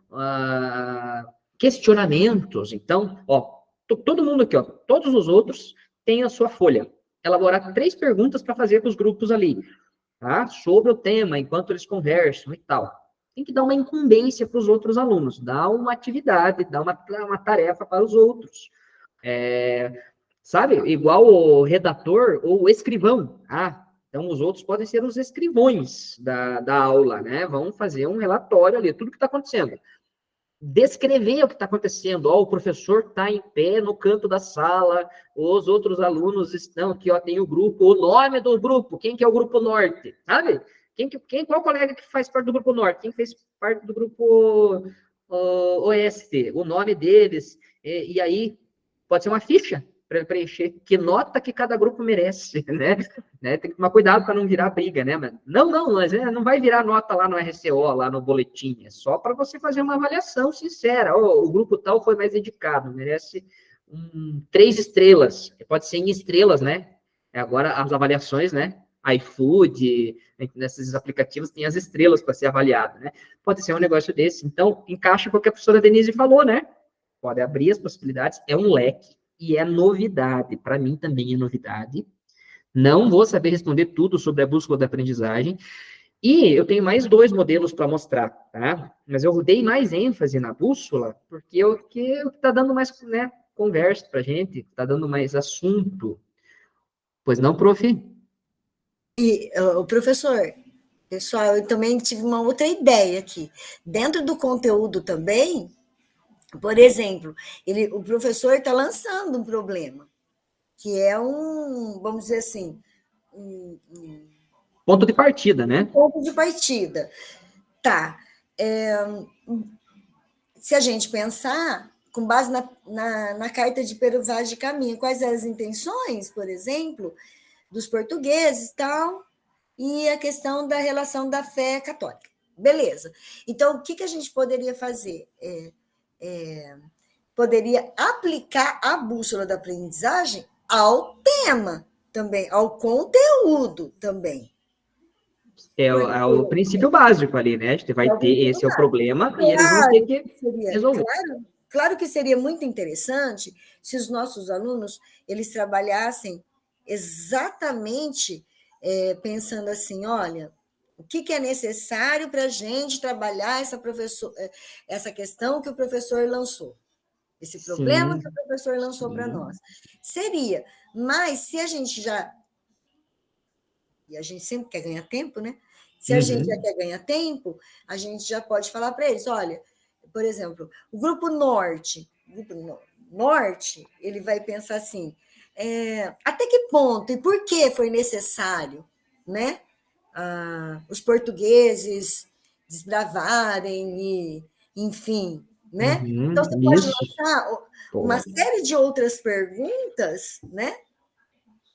questionamentos. Então, ó, todo mundo aqui, ó, todos os outros têm a sua folha. Elaborar 3 perguntas para fazer para os grupos ali, tá? Sobre o tema, enquanto eles conversam e tal. Tem que dar uma incumbência para os outros alunos, dar uma atividade, dar uma tarefa para os outros. Sabe? Igual o redator ou o escrivão. Então, os outros podem ser os escrivões da aula, né? Vão fazer um relatório ali, tudo que está acontecendo. Descrever o que está acontecendo. Ó, o professor está em pé no canto da sala, os outros alunos estão aqui, ó, tem o grupo, o nome do grupo, quem que é o grupo norte, sabe? Qual colega que faz parte do grupo norte? Quem fez parte do grupo oeste? O nome deles. E aí, pode ser uma ficha preencher que nota que cada grupo merece, né? Tem que tomar cuidado para não virar briga, né? Mas não vai virar nota lá no RCO, lá no boletim, é só para você fazer uma avaliação sincera. O grupo tal foi mais dedicado, merece 3 estrelas, pode ser em estrelas, né? Agora as avaliações, né? iFood, nesses aplicativos tem as estrelas para ser avaliado, né? Pode ser um negócio desse. Então, encaixa com o que a professora Denise falou, né? Pode abrir as possibilidades, é um leque e é novidade. Para mim também é novidade. Não vou saber responder tudo sobre a bússola da aprendizagem. E eu tenho mais 2 modelos para mostrar, tá? Mas eu dei mais ênfase na bússola, porque é o que está dando mais, né, conversa para a gente, está dando mais assunto. Pois não, prof? E, o professor, pessoal, eu também tive uma outra ideia aqui. Dentro do conteúdo também, por exemplo, o professor está lançando um problema, que é vamos dizer assim, ponto de partida, né? Ponto de partida. Tá. Se a gente pensar, com base na carta de Pero Vaz de Caminha, quais eram as intenções, por exemplo, dos portugueses e tal, e a questão da relação da fé católica. Beleza. Então, o que a gente poderia fazer? Poderia aplicar a bússola da aprendizagem ao tema também, ao conteúdo também. É o princípio básico ali, né? A gente vai ter, esse é o problema, e eles vão ter que resolver. Claro que seria muito interessante se os nossos alunos, eles trabalhassem exatamente pensando assim, olha, o que é necessário para a gente trabalhar essa questão que o professor lançou, esse problema que o professor lançou para nós. Seria, mas se a gente e a gente sempre quer ganhar tempo, né? Se a gente já quer ganhar tempo, a gente já pode falar para eles, olha, por exemplo, o grupo norte, ele vai pensar assim, até que ponto e por que foi necessário, né? Os portugueses desbravarem e, enfim, né? Então, você pode lançar uma série de outras perguntas, né?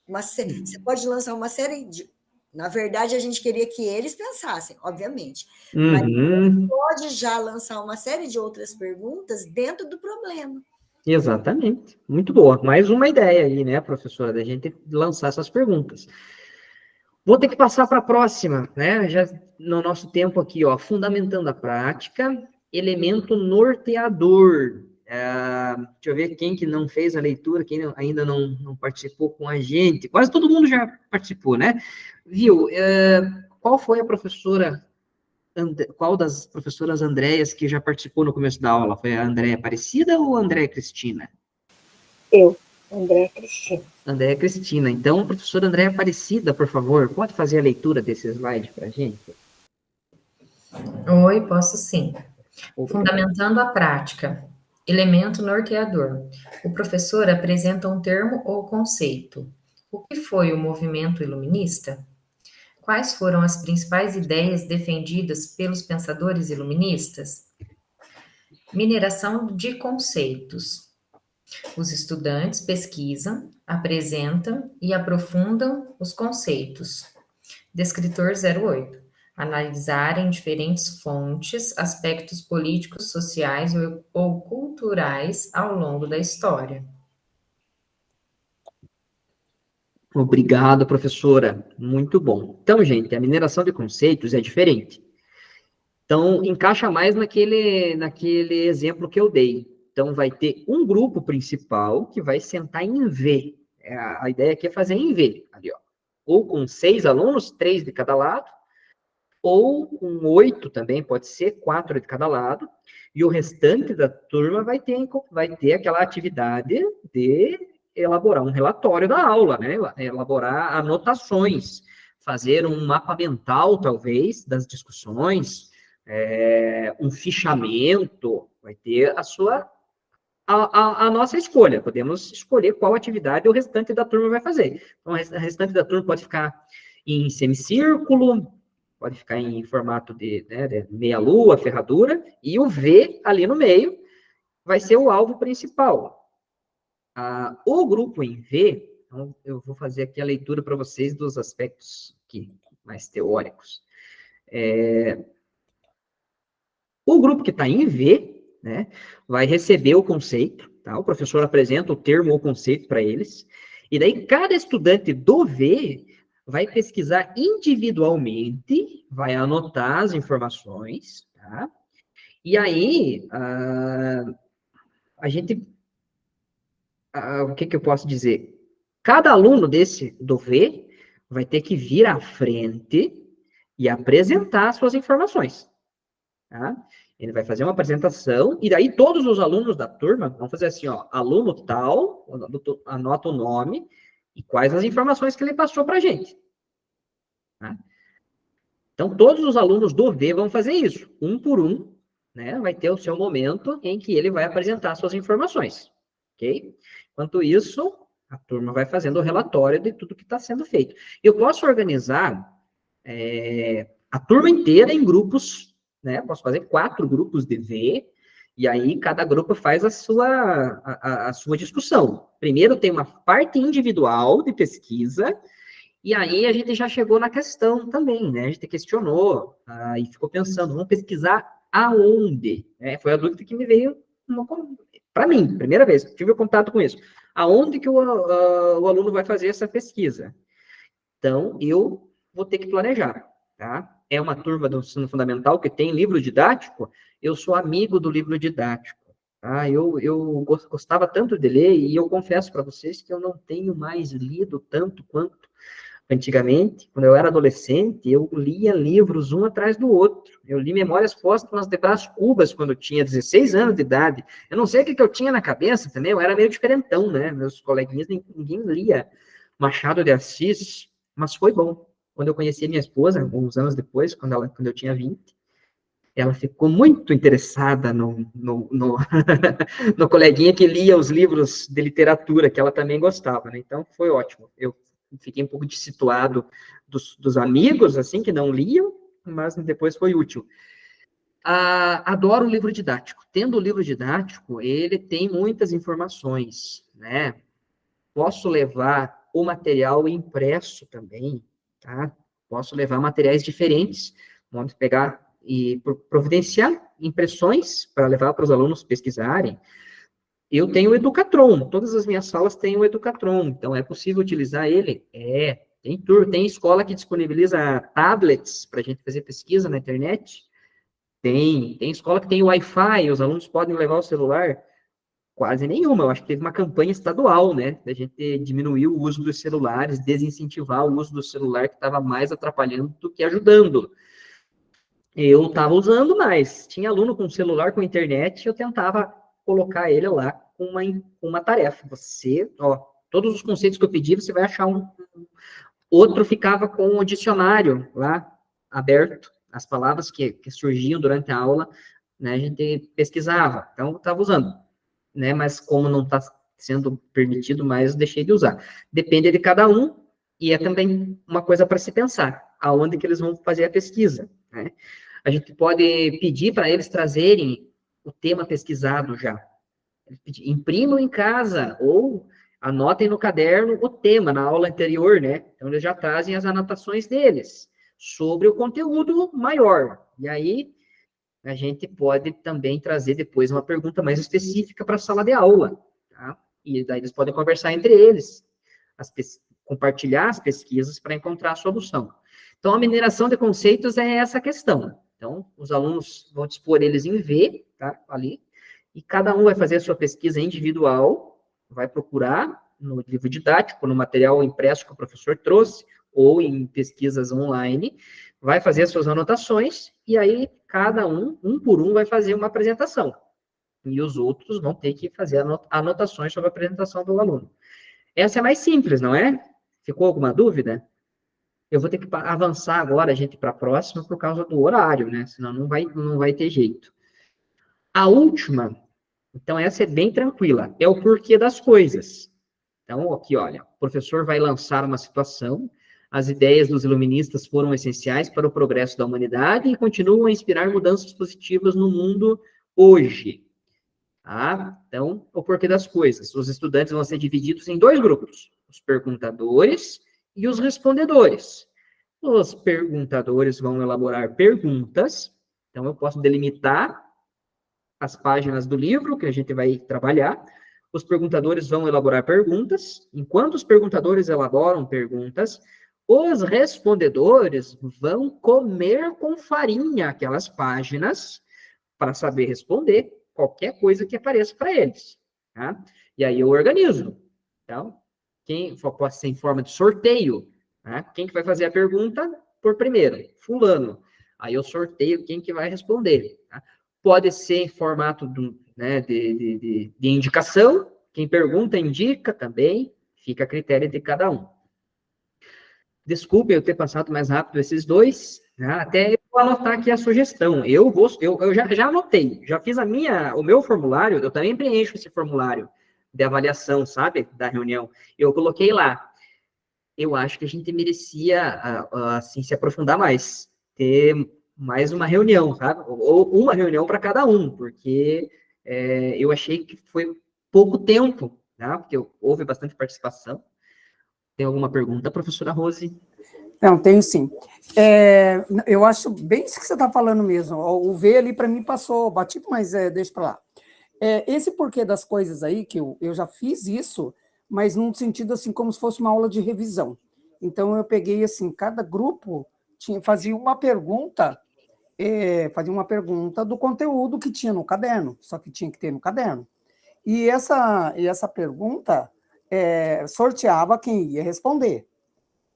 Você pode lançar uma série de... Na verdade, a gente queria que eles pensassem, obviamente. Mas você pode já lançar uma série de outras perguntas dentro do problema. Exatamente. Muito boa. Mais uma ideia aí, né, professora, da gente lançar essas perguntas. Vou ter que passar para a próxima, né? Já no nosso tempo aqui, ó, fundamentando a prática, elemento norteador. Deixa eu ver quem que não fez a leitura, quem ainda não participou com a gente. Quase todo mundo já participou, né? Viu? Qual foi a professora, qual das professoras Andréas que já participou no começo da aula? Foi a Andréa Aparecida ou a Andréa Cristina? Eu, Andréa Cristina. Andréa Cristina. Então, professora Andréa Aparecida, por favor, pode fazer a leitura desse slide para a gente? Oi, posso sim. Fundamentando a prática. Elemento norteador. O professor apresenta um termo ou conceito. O que foi o movimento iluminista? Quais foram as principais ideias defendidas pelos pensadores iluministas? Mineração de conceitos. Os estudantes pesquisam, apresentam e aprofundam os conceitos. Descritor 08. Analisar em diferentes fontes aspectos políticos, sociais ou culturais ao longo da história. Obrigado, professora. Muito bom. Então, gente, a mineração de conceitos é diferente. Então, encaixa mais naquele exemplo que eu dei. Então, vai ter um grupo principal que vai sentar em V. A ideia aqui é fazer em V, ali, ó. Ou com 6 alunos, 3 de cada lado, ou com 8 também, pode ser 4 de cada lado, e o restante da turma vai ter aquela atividade de elaborar um relatório da aula, né? Elaborar anotações, fazer um mapa mental, talvez, das discussões, um fichamento, vai ter a nossa escolha, podemos escolher qual atividade o restante da turma vai fazer. Então, o restante da turma pode ficar em semicírculo, pode ficar em formato de meia-lua, ferradura, e o V ali no meio vai ser o alvo principal. O grupo em V, então, eu vou fazer aqui a leitura para vocês dos aspectos aqui, mais teóricos. O grupo que está em V, né, vai receber o conceito, tá? O professor apresenta o termo ou conceito para eles, e daí cada estudante do V vai pesquisar individualmente, vai anotar as informações, tá? E aí, o que eu posso dizer? Cada aluno do V vai ter que vir à frente e apresentar suas informações, tá? Ele vai fazer uma apresentação, e daí todos os alunos da turma vão fazer assim, ó, aluno tal, anota o nome e quais as informações que ele passou para a gente. Tá? Então, todos os alunos do V vão fazer isso, um por um, né? Vai ter o seu momento em que ele vai apresentar suas informações, ok? Enquanto isso, a turma vai fazendo o relatório de tudo que está sendo feito. Eu posso organizar a turma inteira em grupos, né? Posso fazer 4 grupos de V, e aí cada grupo faz a sua discussão. Primeiro tem uma parte individual de pesquisa, e aí a gente já chegou na questão também, né? A gente questionou, e ficou pensando, vamos pesquisar aonde? Foi a dúvida que me veio para mim, primeira vez, tive contato com isso. Aonde que o aluno vai fazer essa pesquisa? Então, eu vou ter que planejar, tá? É uma turma do ensino fundamental que tem livro didático, eu sou amigo do livro didático, tá? Eu gostava tanto de ler, e eu confesso para vocês que eu não tenho mais lido tanto quanto antigamente. Quando eu era adolescente, eu lia livros um atrás do outro. Eu li Memórias Póstumas de Brás Cubas quando eu tinha 16 anos de idade. Eu não sei o que eu tinha na cabeça também, eu era meio diferentão, né? Meus coleguinhas, ninguém lia Machado de Assis, mas foi bom. Quando eu conheci minha esposa, uns anos depois, quando eu tinha 20, ela ficou muito interessada no coleguinha que lia os livros de literatura, que ela também gostava, né? Então, foi ótimo. Eu fiquei um pouco dessituado dos amigos, assim, que não liam, mas depois foi útil. Adoro o livro didático. Tendo o livro didático, ele tem muitas informações, né? Posso levar o material impresso também, tá? Posso levar materiais diferentes, vamos pegar e providenciar impressões para levar para os alunos pesquisarem. Eu tenho o Educatron, todas as minhas salas têm o Educatron, então é possível utilizar ele? Tem escola que disponibiliza tablets para a gente fazer pesquisa na internet? Tem escola que tem Wi-Fi, os alunos podem levar o celular? Quase nenhuma, eu acho que teve uma campanha estadual, né, da gente diminuir o uso dos celulares, desincentivar o uso do celular, que estava mais atrapalhando do que ajudando. Eu estava usando mais, tinha aluno com celular, com internet, eu tentava colocar ele lá com uma tarefa. Todos os conceitos que eu pedi, você vai achar Outro ficava com o dicionário lá, aberto, as palavras que surgiam durante a aula, né, a gente pesquisava, então eu estava usando, né, mas como não está sendo permitido mais, deixei de usar. Depende de cada um, e é também uma coisa para se pensar, aonde que eles vão fazer a pesquisa, né? A gente pode pedir para eles trazerem o tema pesquisado já. Imprimam em casa, ou anotem no caderno o tema, na aula anterior, né? Então, eles já trazem as anotações deles sobre o conteúdo maior. E aí, a gente pode também trazer depois uma pergunta mais específica para a sala de aula, tá? E daí eles podem conversar entre eles, compartilhar as pesquisas para encontrar a solução. Então, a mineração de conceitos é essa questão. Então, os alunos vão dispor eles em V, tá? Ali, e cada um vai fazer a sua pesquisa individual, vai procurar no livro didático, no material impresso que o professor trouxe, ou em pesquisas online, vai fazer as suas anotações, e aí cada um por um, vai fazer uma apresentação. E os outros vão ter que fazer anotações sobre a apresentação do aluno. Essa é mais simples, não é? Ficou alguma dúvida? Eu vou ter que avançar agora, gente, para a próxima, por causa do horário, né? Senão não vai ter jeito. A última, então essa é bem tranquila, é o porquê das coisas. Então, aqui, olha, o professor vai lançar uma situação, as ideias dos iluministas foram essenciais para o progresso da humanidade e continuam a inspirar mudanças positivas no mundo hoje. Tá? Então, o porquê das coisas. Os estudantes vão ser divididos em 2 grupos, os perguntadores e os respondedores. Os perguntadores vão elaborar perguntas, então eu posso delimitar as páginas do livro que a gente vai trabalhar. Os perguntadores vão elaborar perguntas. Enquanto os perguntadores elaboram perguntas, os respondedores vão comer com farinha aquelas páginas para saber responder qualquer coisa que apareça para eles. Tá? E aí eu organizo. Então, quem pode ser em forma de sorteio. Tá? Quem que vai fazer a pergunta por primeiro? Fulano. Aí eu sorteio quem que vai responder. Tá? Pode ser em formato de indicação. Quem pergunta indica também. Fica a critério de cada um. Desculpe eu ter passado mais rápido esses 2. Tá? Até eu vou anotar aqui a sugestão. Eu já anotei. Já fiz o meu formulário. Eu também preencho esse formulário de avaliação, sabe? Da reunião. Eu coloquei lá. Eu acho que a gente merecia, assim, se aprofundar mais, ter mais uma reunião, sabe? Ou uma reunião para cada um, porque eu achei que foi pouco tempo, tá? Porque houve bastante participação. Tem alguma pergunta, professora Rose? Não, tenho sim. Eu acho bem isso que você está falando mesmo. O V ali para mim passou batido, mas deixa para lá. Esse porquê das coisas aí, que eu já fiz isso, mas num sentido assim, como se fosse uma aula de revisão. Então, eu peguei assim, cada grupo fazia uma pergunta do conteúdo que tinha no caderno, só que tinha que ter no caderno. E essa pergunta sorteava quem ia responder.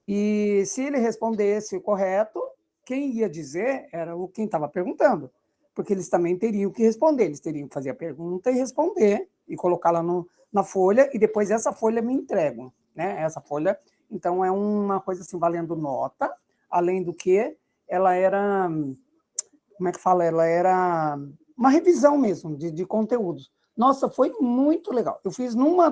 E se ele respondesse o correto, quem ia dizer era quem estava perguntando, porque eles também teriam que responder, eles teriam que fazer a pergunta e responder, e colocar lá na folha, e depois essa folha me entregam, né? Essa folha, então, é uma coisa assim, valendo nota, além do que ela era, como é que fala? Ela era uma revisão mesmo de conteúdos. Nossa, foi muito legal. Eu fiz numa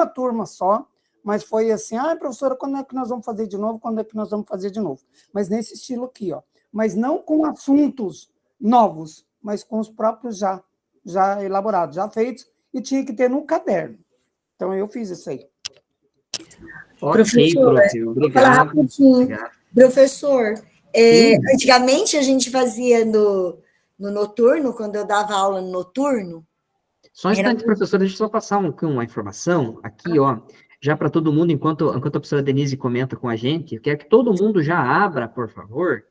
turma só, mas foi assim, professora, quando é que nós vamos fazer de novo? Quando é que nós vamos fazer de novo? Mas nesse estilo aqui, ó. Mas não com assuntos novos, mas com os próprios já elaborados, já feitos, e tinha que ter no caderno. Então, eu fiz isso aí. Ok, prof. Vou falar rapidinho. Obrigado. Professor, antigamente a gente fazia no noturno, quando eu dava aula no noturno. Só um instante, professora, deixa eu só passar uma informação aqui, ó, já para todo mundo, enquanto a professora Denise comenta com a gente, eu quero que todo mundo já abra, por favor,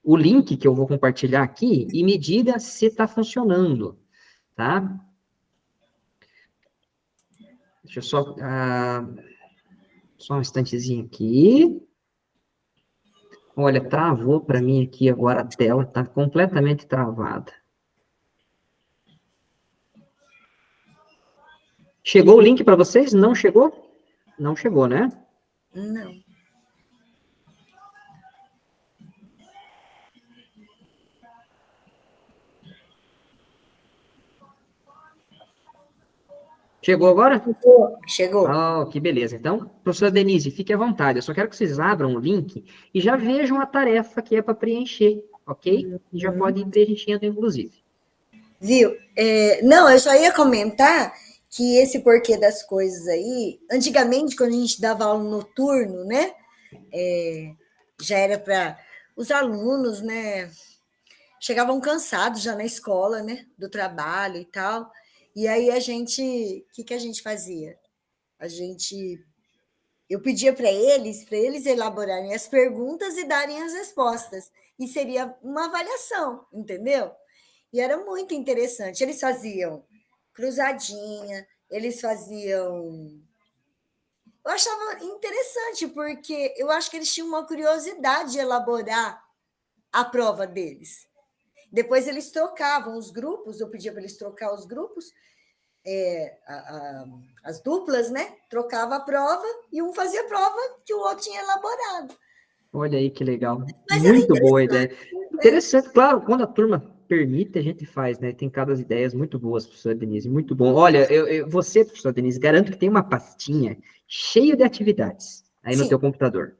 o link que eu vou compartilhar aqui e me diga se está funcionando, tá? Deixa eu só um instantezinho aqui. Olha, travou para mim aqui agora a tela, está completamente travada. Chegou o link para vocês? Não chegou? Não chegou, né? Não. Chegou agora? Chegou. Oh, que beleza. Então, professora Denise, fique à vontade. Eu só quero que vocês abram o link e já vejam a tarefa que é para preencher, ok? E já pode ir preenchendo, inclusive. Viu? Não, eu só ia comentar que esse porquê das coisas aí, antigamente, quando a gente dava aula noturno, né? Já era para os alunos, né? Chegavam cansados já na escola, né? Do trabalho e tal. E aí o que a gente fazia? Eu pedia para eles elaborarem as perguntas e darem as respostas. E seria uma avaliação, entendeu? E era muito interessante. Eles faziam cruzadinha, eles faziam... Eu achava interessante, porque eu acho que eles tinham uma curiosidade de elaborar a prova deles. Depois eles trocavam os grupos, eu pedia para eles trocar os grupos, as duplas, né? Trocava a prova e um fazia a prova que o outro tinha elaborado. Olha aí que legal. Muito boa a ideia. Interessante, claro, quando a turma permite, a gente faz, né? Tem cada ideias muito boas, professora Denise, muito bom. Olha, você, professora Denise, garanto que tem uma pastinha cheia de atividades aí no teu computador.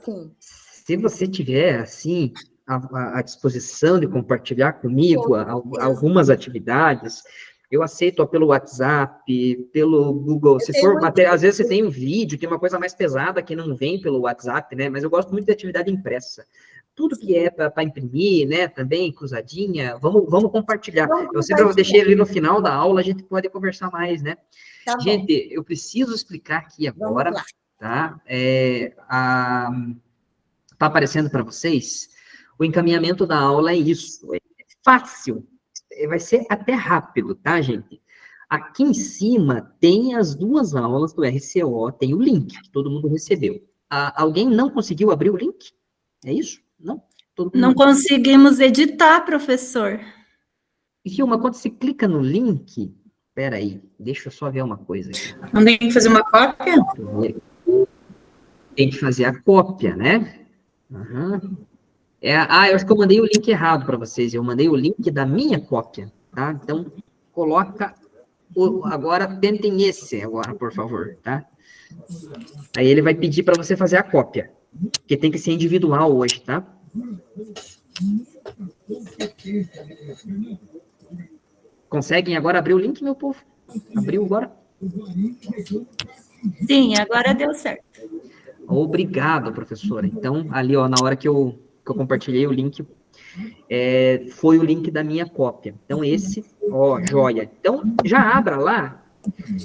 Sim. Se você tiver, assim, à disposição de compartilhar comigo algumas atividades, eu aceito pelo WhatsApp, pelo Google. Se for matéria, às vezes você tem um vídeo, tem uma coisa mais pesada que não vem pelo WhatsApp, né? Mas eu gosto muito de atividade impressa. Tudo que é para imprimir, né? Também, cruzadinha, vamos compartilhar. Eu sempre deixei ali no final da aula, a gente pode conversar mais, né? Tá gente, eu preciso explicar aqui agora, tá? Tá aparecendo para vocês? O encaminhamento da aula é isso. É fácil. Vai ser até rápido, tá, gente? Aqui em cima tem as 2 aulas do RCO, tem o link que todo mundo recebeu. Alguém não conseguiu abrir o link? É isso? Não? Não conseguimos editar, professor. E, Filma, quando você clica no link... Espera aí, deixa eu só ver uma coisa aqui. Não tem que fazer uma cópia? Tem que fazer a cópia, né? Uhum. Eu acho que eu mandei o link errado para vocês. Eu mandei o link da minha cópia, tá? Então, coloca... Agora, tentem esse agora, por favor, tá? Aí ele vai pedir para você fazer a cópia. Porque tem que ser individual hoje, tá? Conseguem agora abrir o link, meu povo? Abriu agora? Sim, agora deu certo. Obrigado, professora. Então, ali, ó, na hora que eu compartilhei o link, foi o link da minha cópia. Então, esse, ó, joia. Então, já abra lá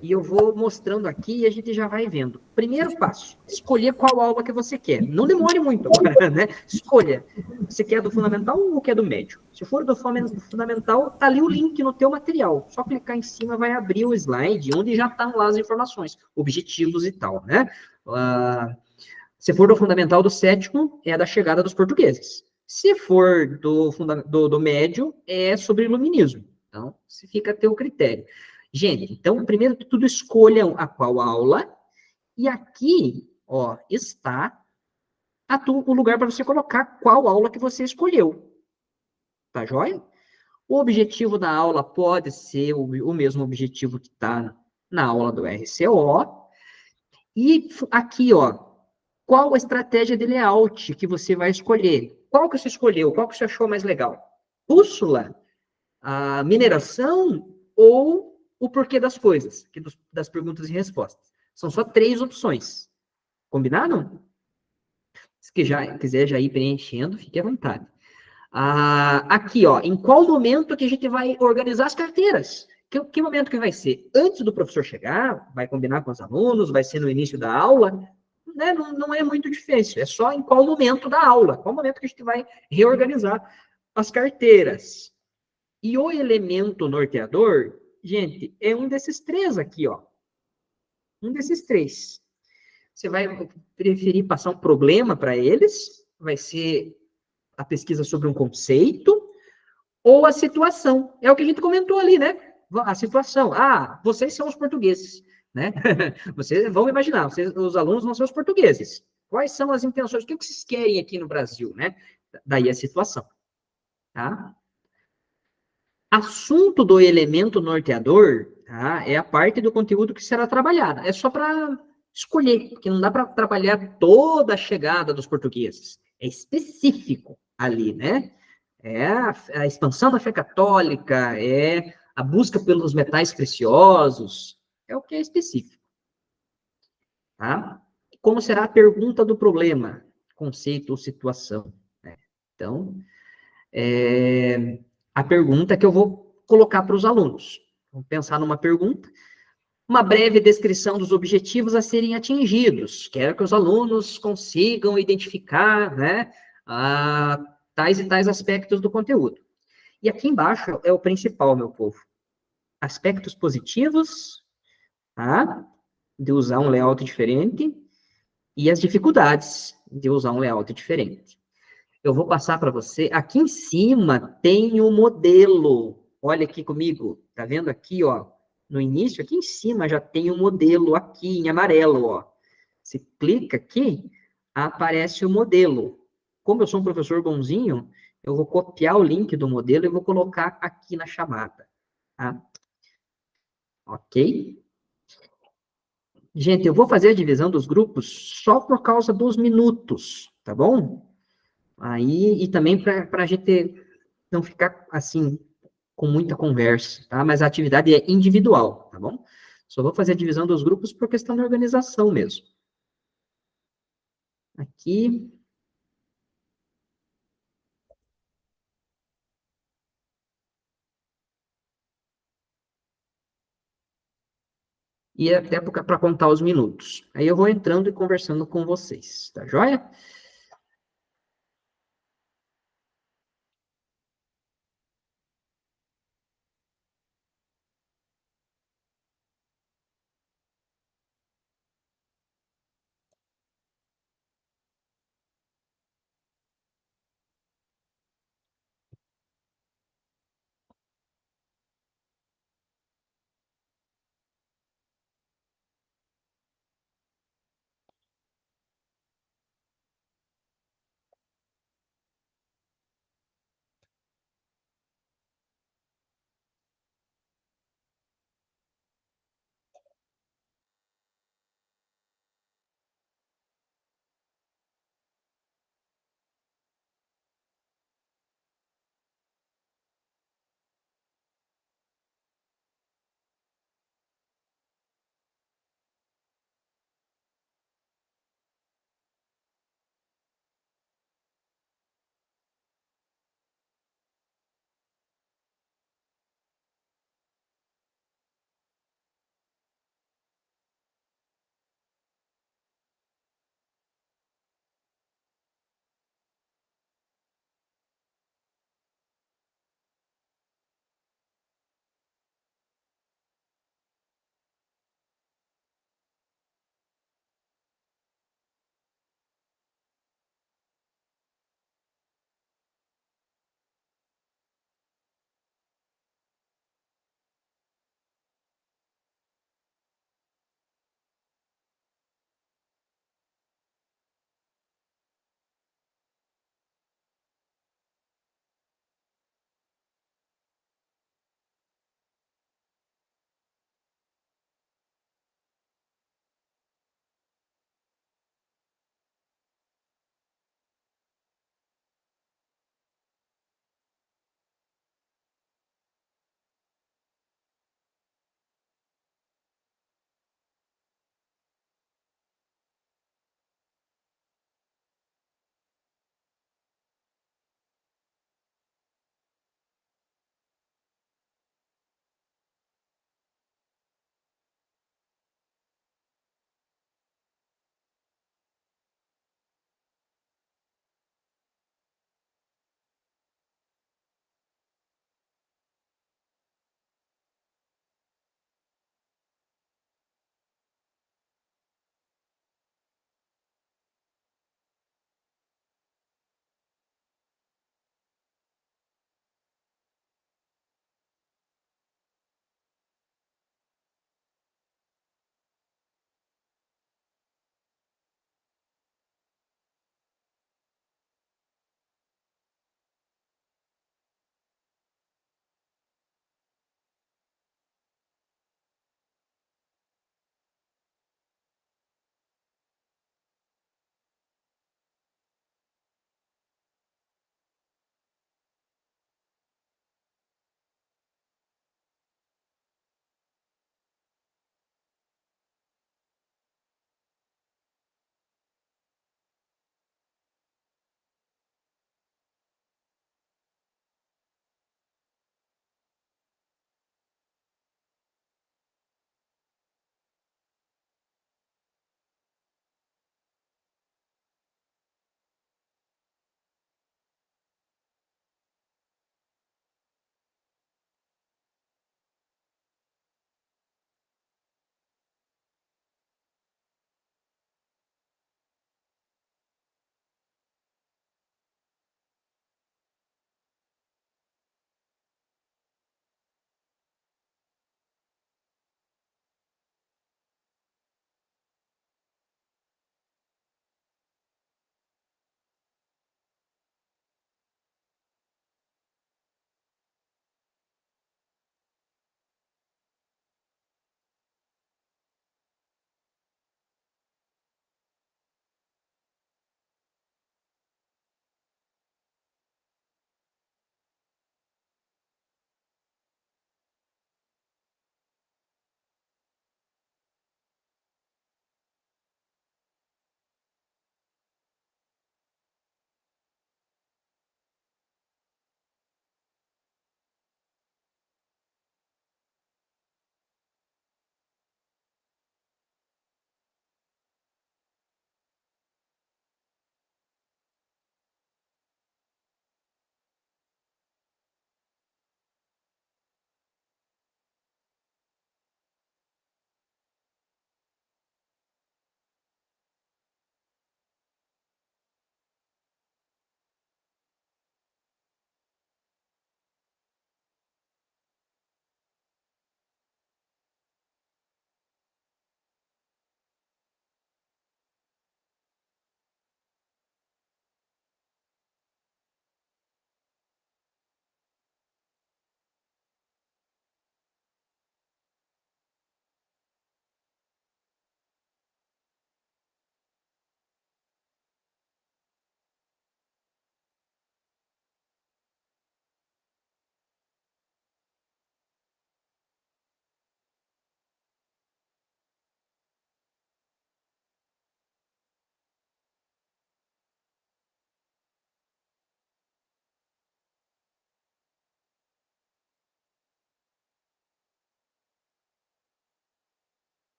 e eu vou mostrando aqui e a gente já vai vendo. Primeiro passo, escolher qual aula que você quer. Não demore muito agora, né? Escolha. Você quer do fundamental ou quer do médio? Se for do fundamental, tá ali o link no teu material. Só clicar em cima vai abrir o slide onde já estão lá as informações, objetivos e tal, né? Se for do fundamental do 7º, é da chegada dos portugueses. Se for do médio, é sobre iluminismo. Então, se fica a teu critério. Gente, então, primeiro de tudo, escolham a qual aula. E aqui, ó, está o lugar para você colocar qual aula que você escolheu. Tá joia? O objetivo da aula pode ser o mesmo objetivo que está na aula do RCO. E aqui, ó, qual a estratégia de layout que você vai escolher? Qual que você escolheu? Qual que você achou mais legal? Bússola, a mineração ou o porquê das coisas, das perguntas e respostas. São só 3 opções. Combinado? Se quiser já ir preenchendo, fique à vontade. Aqui, ó, em qual momento que a gente vai organizar as carteiras? Que momento que vai ser? Antes do professor chegar? Vai combinar com os alunos? Vai ser no início da aula? Né? Não é muito difícil. É só em qual momento da aula. Qual momento que a gente vai reorganizar as carteiras? E o elemento norteador, gente, é um desses 3 aqui, ó. Um desses 3. Você vai preferir passar um problema para eles? Vai ser a pesquisa sobre um conceito? Ou a situação? É o que a gente comentou ali, né? A situação. Vocês são os portugueses, né? Vocês vão imaginar, os alunos vão ser os portugueses. Quais são as intenções? O que vocês querem aqui no Brasil, né? Daí a situação. Tá? Assunto do elemento norteador, tá? É a parte do conteúdo que será trabalhada. É só para escolher, porque não dá para trabalhar toda a chegada dos portugueses. É específico ali, né? É a expansão da fé católica, é a busca pelos metais preciosos, é o que é específico. Tá? Como será a pergunta do problema? Conceito ou situação. Né? Então, a pergunta que eu vou colocar para os alunos. Vamos pensar numa pergunta. Uma breve descrição dos objetivos a serem atingidos. Quero que os alunos consigam identificar, né, tais e tais aspectos do conteúdo. E aqui embaixo é o principal, meu povo. Aspectos positivos, tá? De usar um layout diferente, e as dificuldades de usar um layout diferente. Eu vou passar para você, aqui em cima tem o modelo, olha aqui comigo, tá vendo aqui, ó, no início, aqui em cima já tem o modelo aqui em amarelo, ó. Você clica aqui, aparece o modelo. Como eu sou um professor bonzinho, eu vou copiar o link do modelo e vou colocar aqui na chamada, tá? Ok? Gente, eu vou fazer a divisão dos grupos só por causa dos minutos, tá bom? Aí, e também para a gente não ficar, assim, com muita conversa, tá? Mas a atividade é individual, tá bom? Só vou fazer a divisão dos grupos por questão de organização mesmo. Aqui. E até para contar os minutos. Aí eu vou entrando e conversando com vocês, tá joia?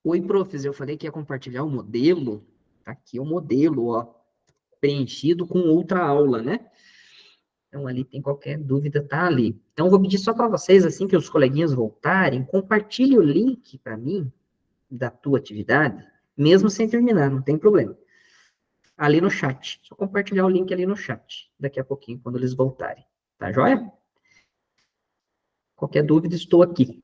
Oi, profs, eu falei que ia compartilhar o modelo. Tá aqui o modelo, ó, preenchido com outra aula, né? Então, ali tem qualquer dúvida, tá ali. Então, eu vou pedir só para vocês, assim que os coleguinhas voltarem, compartilhe o link para mim da tua atividade, mesmo sem terminar, não tem problema. Ali no chat. Só compartilhar o link ali no chat, daqui a pouquinho, quando eles voltarem. Tá joia? Qualquer dúvida, estou aqui.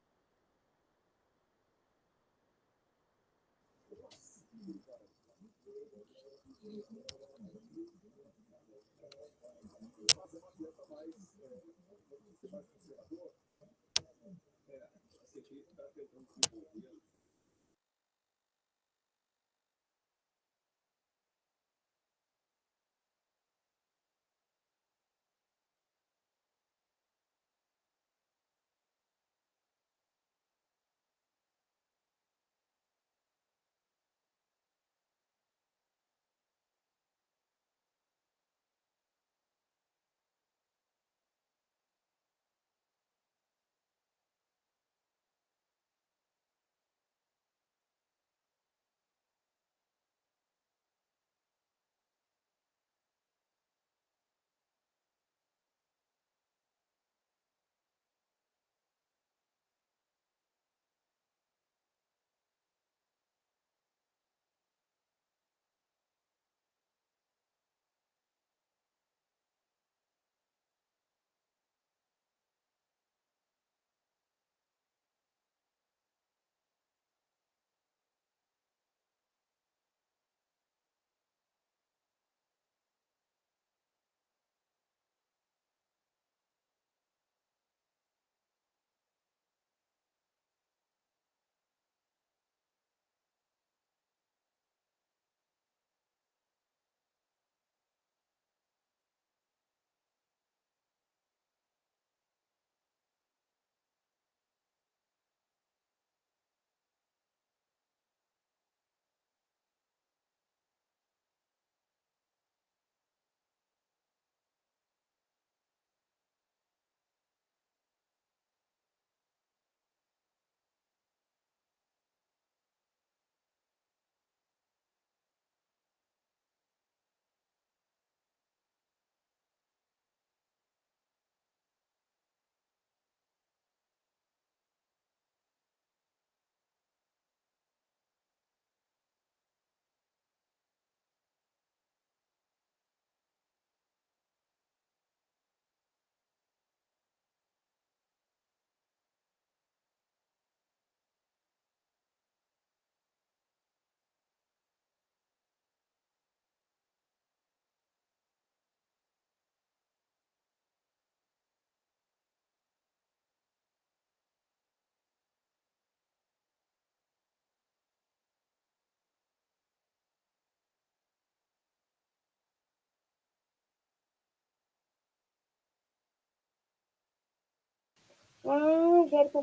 Ah, já era pra...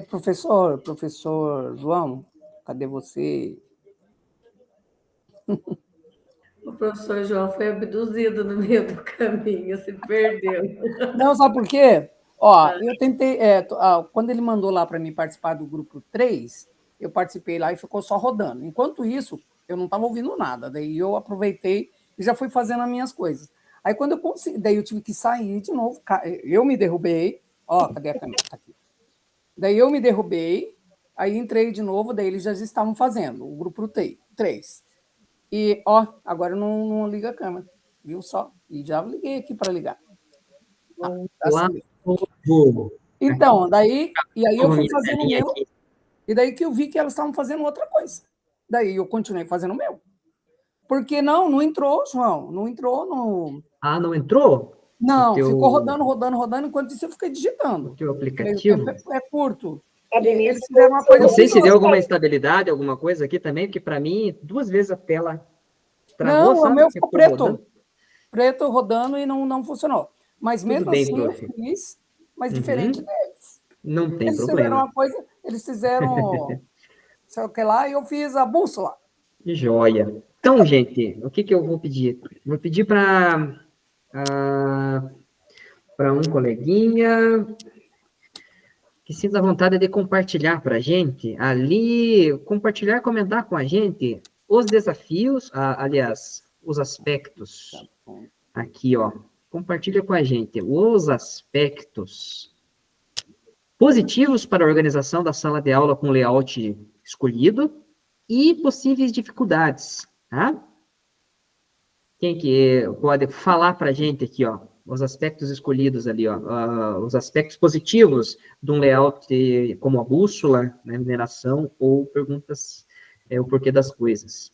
Professor João, cadê você? O professor João foi abduzido no meio do caminho, se perdeu. Não, sabe por quê? Ó, eu tentei, quando ele mandou lá para mim participar do grupo 3, eu participei lá e ficou só rodando. Enquanto isso, eu não estava ouvindo nada, daí eu aproveitei e já fui fazendo as minhas coisas. Aí quando eu consegui, daí eu tive que sair de novo, eu me derrubei, ó, cadê a câmera? Tá aqui. Daí eu me derrubei, aí entrei de novo, daí eles já estavam fazendo, o grupo 3. E, ó, agora eu não liga a câmera, viu só? E já liguei aqui para ligar. Lá no... Então, daí eu fui fazendo o meu, e daí que eu vi que elas estavam fazendo outra coisa. Daí eu continuei fazendo o meu. Porque não entrou, João, não entrou no... Ah, não entrou? Não, ficou rodando, enquanto isso eu fiquei digitando. O teu aplicativo? É curto. Eles fizeram uma coisa... Não sei se deu alguma instabilidade, alguma coisa aqui também, porque para mim, 2 vezes a tela travou, não, sabe? O meu ficou preto rodando e não funcionou. Mas mesmo bem, assim prof. eu fiz, mas diferente deles. Não tem eles problema. Fizeram uma coisa, eles fizeram sei o que lá, e eu fiz a bússola. Joia. Então, gente, o que eu vou pedir? Vou pedir para um coleguinha que sinta vontade de compartilhar para a gente ali, compartilhar, comentar com a gente os desafios, aliás, os aspectos. Aqui, ó. Compartilha com a gente os aspectos positivos para a organização da sala de aula com layout escolhido e possíveis dificuldades, tá? Quem que pode falar para a gente aqui, ó, os aspectos escolhidos ali, ó, os aspectos positivos de um layout como a bússola, né, mineração, ou perguntas, o porquê das coisas.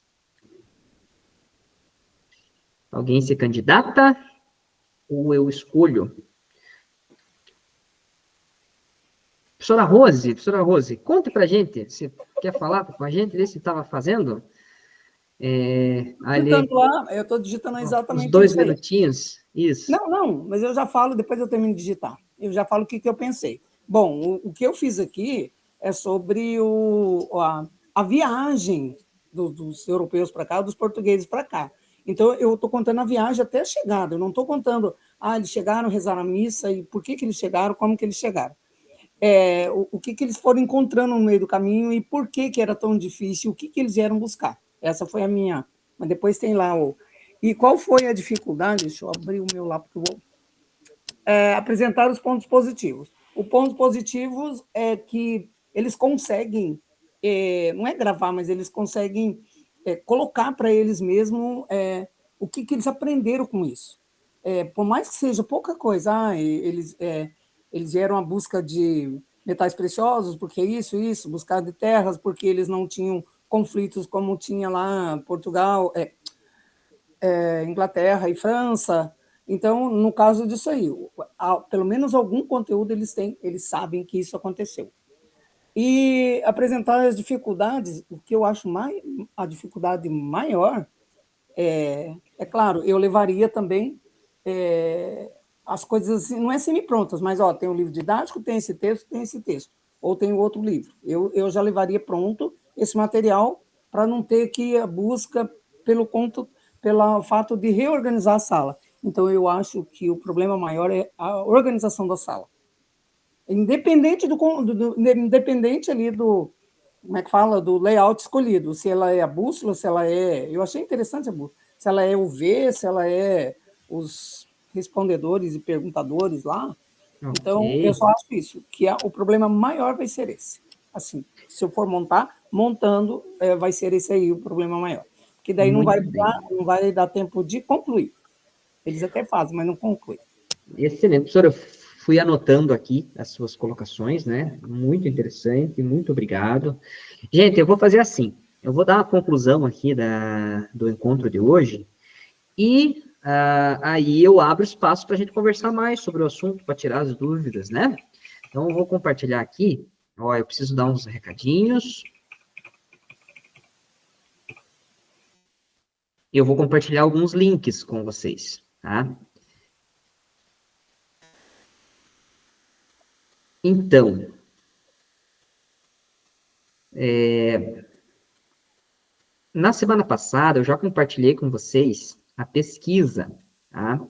Alguém se candidata? Ou eu escolho? Professora Rose, conte pra gente, se quer falar com a gente, se estava fazendo. Ali, lá, eu estou digitando exatamente os 2 isso aí. minutinhos, isso. Não, mas eu já falo, depois eu termino de digitar. Eu já falo o que eu pensei. Bom, o que eu fiz aqui é sobre a viagem dos europeus para cá, dos portugueses para cá. Então, eu estou contando a viagem até a chegada, eu não estou contando, eles chegaram, rezaram a missa, e por que eles chegaram, como que eles chegaram. O que eles foram encontrando no meio do caminho e por que era tão difícil, o que eles vieram buscar. Essa foi a minha, mas depois tem lá E qual foi a dificuldade? Deixa eu abrir o meu lápis, eu vou apresentar os pontos positivos. Os pontos positivos é que eles conseguem, não é gravar, mas eles conseguem colocar para eles mesmos o que eles aprenderam com isso. Por mais que seja pouca coisa, eles vieram à busca de metais preciosos, porque isso, buscar de terras, porque eles não tinham conflitos como tinha lá Portugal, Inglaterra e França. Então, no caso disso aí, pelo menos algum conteúdo eles têm, eles sabem que isso aconteceu. E apresentar as dificuldades, o que eu acho a dificuldade maior, claro, eu levaria também as coisas assim, não é semi-prontas, mas tem um livro didático, tem esse texto, ou tem outro livro. Eu já levaria pronto esse material para não ter que ir à busca pelo fato de reorganizar a sala. Então, eu acho que o problema maior é a organização da sala. Independente independente ali do, como é que fala, do layout escolhido, se ela é a bússola, se ela eu achei interessante a bússola, se ela é o V, se ela é os respondedores e perguntadores lá. Okay. Então, eu só acho isso, que o problema maior vai ser esse. Assim, se eu for montando, vai ser esse aí o problema maior. Porque daí não vai dar tempo de concluir. Eles até fazem, mas não concluem. Excelente. Professora, eu fui anotando aqui as suas colocações, né? Muito interessante, muito obrigado. Gente, eu vou fazer assim, eu vou dar uma conclusão aqui do encontro de hoje, e aí eu abro espaço para a gente conversar mais sobre o assunto, para tirar as dúvidas, né? Então, eu vou compartilhar aqui. Eu preciso dar uns recadinhos. Eu vou compartilhar alguns links com vocês, tá? Então, na semana passada, eu já compartilhei com vocês a pesquisa, tá?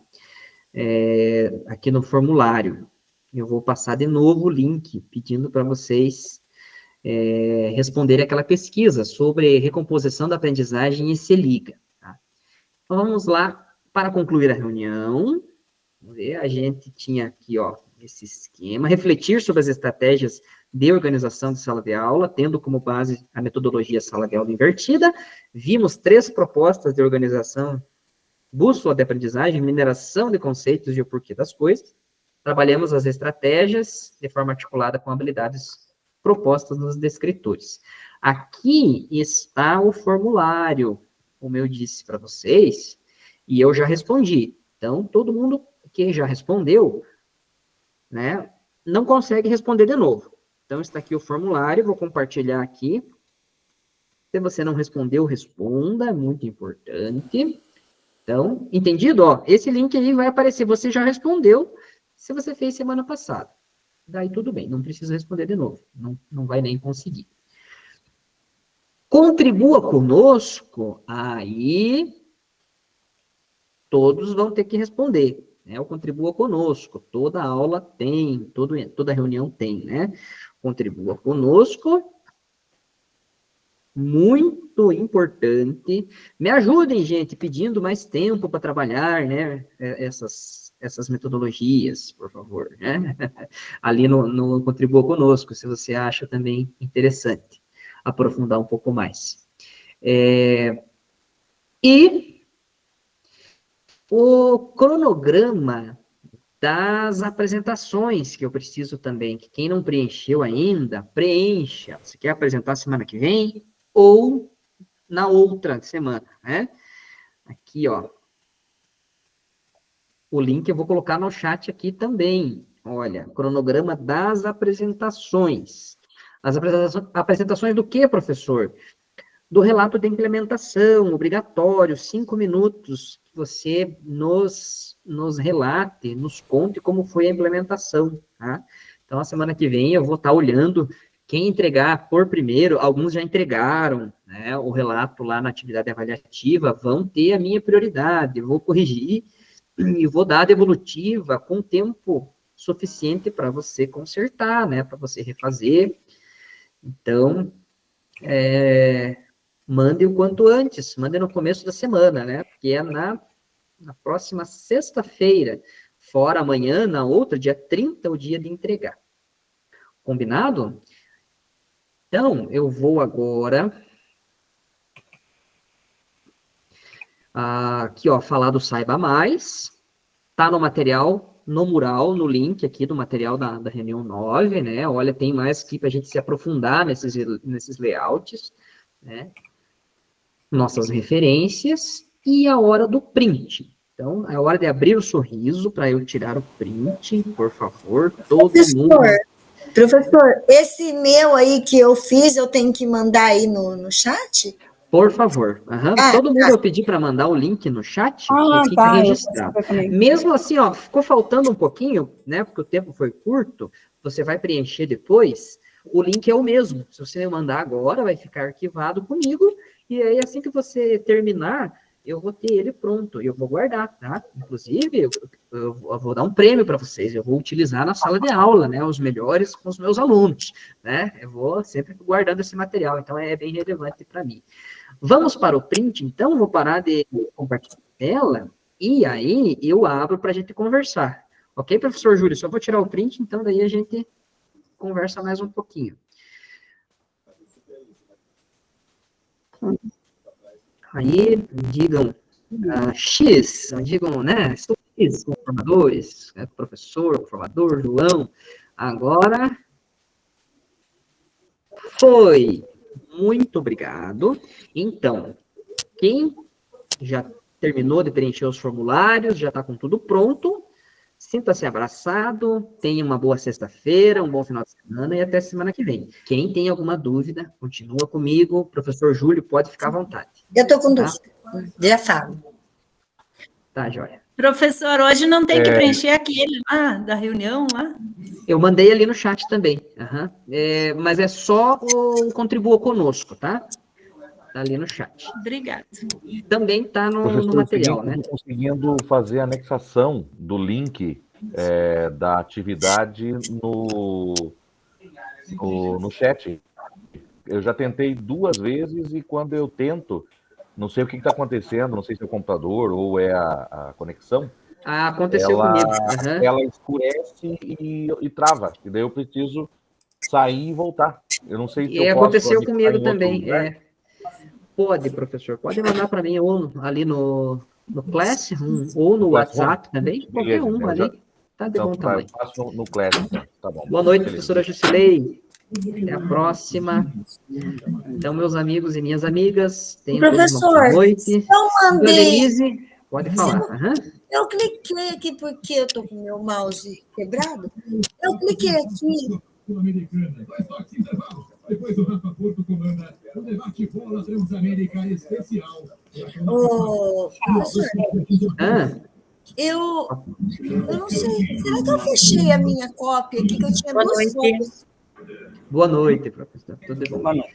Aqui no formulário. Eu vou passar de novo o link, pedindo para vocês responderem aquela pesquisa sobre recomposição da aprendizagem e se liga. Tá? Então, vamos lá, para concluir a reunião. Vamos ver, a gente tinha aqui, esse esquema, refletir sobre as estratégias de organização de sala de aula, tendo como base a metodologia sala de aula invertida. Vimos 3 propostas de organização: bússola de aprendizagem, mineração de conceitos e o porquê das coisas. Trabalhamos as estratégias de forma articulada com habilidades propostas nos descritores. Aqui está o formulário, como eu disse para vocês, e eu já respondi. Então, todo mundo que já respondeu, né, não consegue responder de novo. Então, está aqui o formulário, vou compartilhar aqui. Se você não respondeu, responda, é muito importante. Então, entendido? Esse link aí vai aparecer, você já respondeu, se você fez semana passada. Daí tudo bem, não precisa responder de novo, não vai nem conseguir. Contribua conosco, aí todos vão ter que responder, né? O contribua conosco, toda aula tem, toda reunião tem, né? Contribua conosco, muito importante. Me ajudem, gente, pedindo mais tempo para trabalhar, né? Essas metodologias, por favor, né? Ali no Contribua Conosco, se você acha também interessante aprofundar um pouco mais. E o cronograma das apresentações que eu preciso também, que quem não preencheu ainda, preencha. Você quer apresentar semana que vem ou na outra semana, né? Aqui, ó. O link eu vou colocar no chat aqui também. Olha, cronograma das apresentações. As apresentações do quê, professor? Do relato de implementação, obrigatório, 5 minutos, que você nos relate, nos conte como foi a implementação, tá? Então, a semana que vem eu vou estar olhando quem entregar por primeiro, alguns já entregaram, né, o relato lá na atividade avaliativa, vão ter a minha prioridade, eu vou corrigir e vou dar a devolutiva com tempo suficiente para você consertar, né, para você refazer. Então, mande o quanto antes, mande no começo da semana, né, porque é na próxima sexta-feira, fora amanhã, na outra, dia 30, o dia de entregar. Combinado? Então, eu vou agora aqui, ó, falar do Saiba Mais. Tá no material, no mural, no link aqui do material da reunião 9, né? Olha, tem mais aqui para a gente se aprofundar nesses layouts, né? Nossas referências e a hora do print. Então, é hora de abrir o sorriso para eu tirar o print, por favor, todo mundo. Professor, esse meu aí que eu fiz, eu tenho que mandar aí no chat? Por favor. Uhum. Todo mundo eu pedi para mandar o link no chat, que fica registrado. Mesmo assim, ó, ficou faltando um pouquinho, né, porque o tempo foi curto, você vai preencher depois, o link é o mesmo. Se você mandar agora, vai ficar arquivado comigo, e aí assim que você terminar, eu vou ter ele pronto, e eu vou guardar, tá? Inclusive, eu vou dar um prêmio para vocês, eu vou utilizar na sala de aula, né, os melhores com os meus alunos, né? Eu vou sempre guardando esse material, então é bem relevante para mim. Vamos para o print, então, vou parar de compartilhar a tela, e aí eu abro para a gente conversar. Ok, professor Júlio? Só vou tirar o print, então daí a gente conversa mais um pouquinho. Aí, digam X, digam, né, estou X com formadores, professor, formador, João. Agora, foi. Muito obrigado. Então, quem já terminou de preencher os formulários, já está com tudo pronto, sinta-se abraçado, tenha uma boa sexta-feira, um bom final de semana e até semana que vem. Quem tem alguma dúvida, continua comigo. Professor Júlio, pode ficar à vontade. Eu estou com dúvida. Já falo. Tá, joia. Professor, hoje não tem que preencher aquele lá, da reunião lá? Eu mandei ali no chat também. Mas é só o Contribua Conosco, tá? Tá ali no chat. Obrigada. Também tá no material, né? Conseguindo fazer a anexação do link da atividade no chat. Eu já tentei 2 vezes e quando eu tento, não sei o que está acontecendo, não sei se é o computador ou é a conexão. Aconteceu comigo. Ela escurece e trava. E daí eu preciso sair e voltar. Eu não sei se eu posso aconteceu comigo também. Pode, professor. Pode mandar para mim ou ali no Classroom ou no WhatsApp também. Qualquer um ali. Tá de bom tamanho. Eu faço no Classroom. Tá bom. Boa noite, professora Jusilei. Até a próxima. Então, meus amigos e minhas amigas, tenham todos uma boa noite. Eu mandei. Denise, pode falar. Eu cliquei aqui porque eu estou com o meu mouse quebrado. Eu cliquei aqui. Depois o Rafa Porto comanda o debate bola Transamérica especial. Professor, eu não sei. Será que eu fechei a minha cópia aqui, que eu tinha 2 cópias? Boa noite, professor. Tudo bom? Boa noite.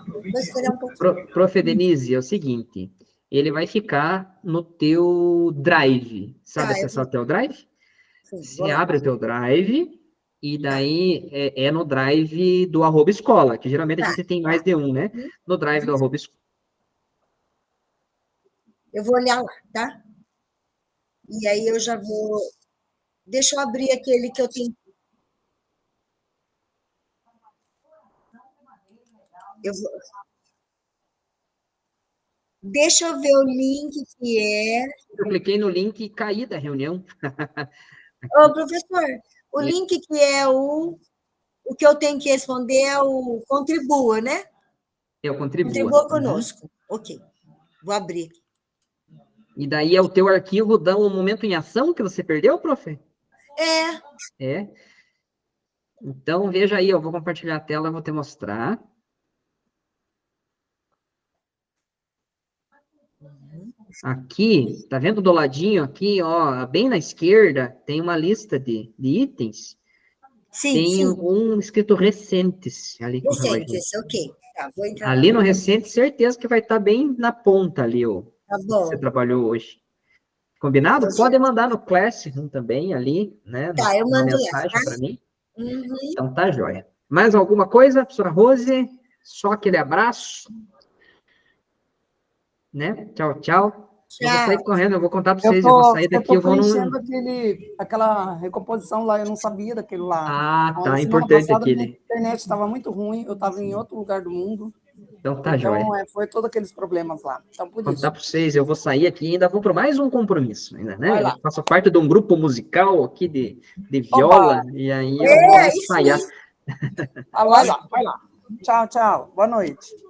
Vou esperar um pouquinho. Prof. Denise, é o seguinte, ele vai ficar no teu Drive. Sabe acessar o teu Drive? Sim, Você abre o teu Drive, e daí é no Drive do @escola, que geralmente a gente tem mais de um, né? No Drive do @escola. Eu vou olhar lá, tá? E aí eu já vou... Deixa eu abrir aquele que eu tenho... Deixa eu ver o link que é... Eu cliquei no link e caí da reunião. Ô, professor, o link que é o que eu tenho que responder é o Contribua, né? É o Contribua. Contribua conosco. Ok. Vou abrir. E daí é o teu arquivo da um momento em ação que você perdeu, prof? É. Então, veja aí, eu vou compartilhar a tela, vou te mostrar. Aqui, tá vendo do ladinho aqui, ó, bem na esquerda, tem uma lista de itens. Sim, tem um escrito recentes ali. Recentes, ok. Tá, vou entrar ali no recente, certeza que vai estar bem na ponta ali, ó. Tá bom. Que você trabalhou hoje. Combinado? Pode mandar no Classroom também, ali, né? Tá, eu mando mensagem para mim. Uhum. Então, tá joia. Mais alguma coisa, professora Rose? Só aquele abraço. Né? Tchau, tchau. Eu vou sair correndo, eu vou contar para vocês, eu vou sair daqui, eu vou preenchendo aquela recomposição lá, eu não sabia daquilo lá. Ah, tá, importante aquele. A internet estava muito ruim, eu estava em outro lugar do mundo. Então tá joia. Foi todos aqueles problemas lá. Então, por vou isso. contar para vocês, eu vou sair aqui e ainda vou para mais um compromisso, ainda, né? Eu faço parte de um grupo musical aqui de viola, e aí eu vou ensaiar. Vai lá. Tchau, tchau. Boa noite.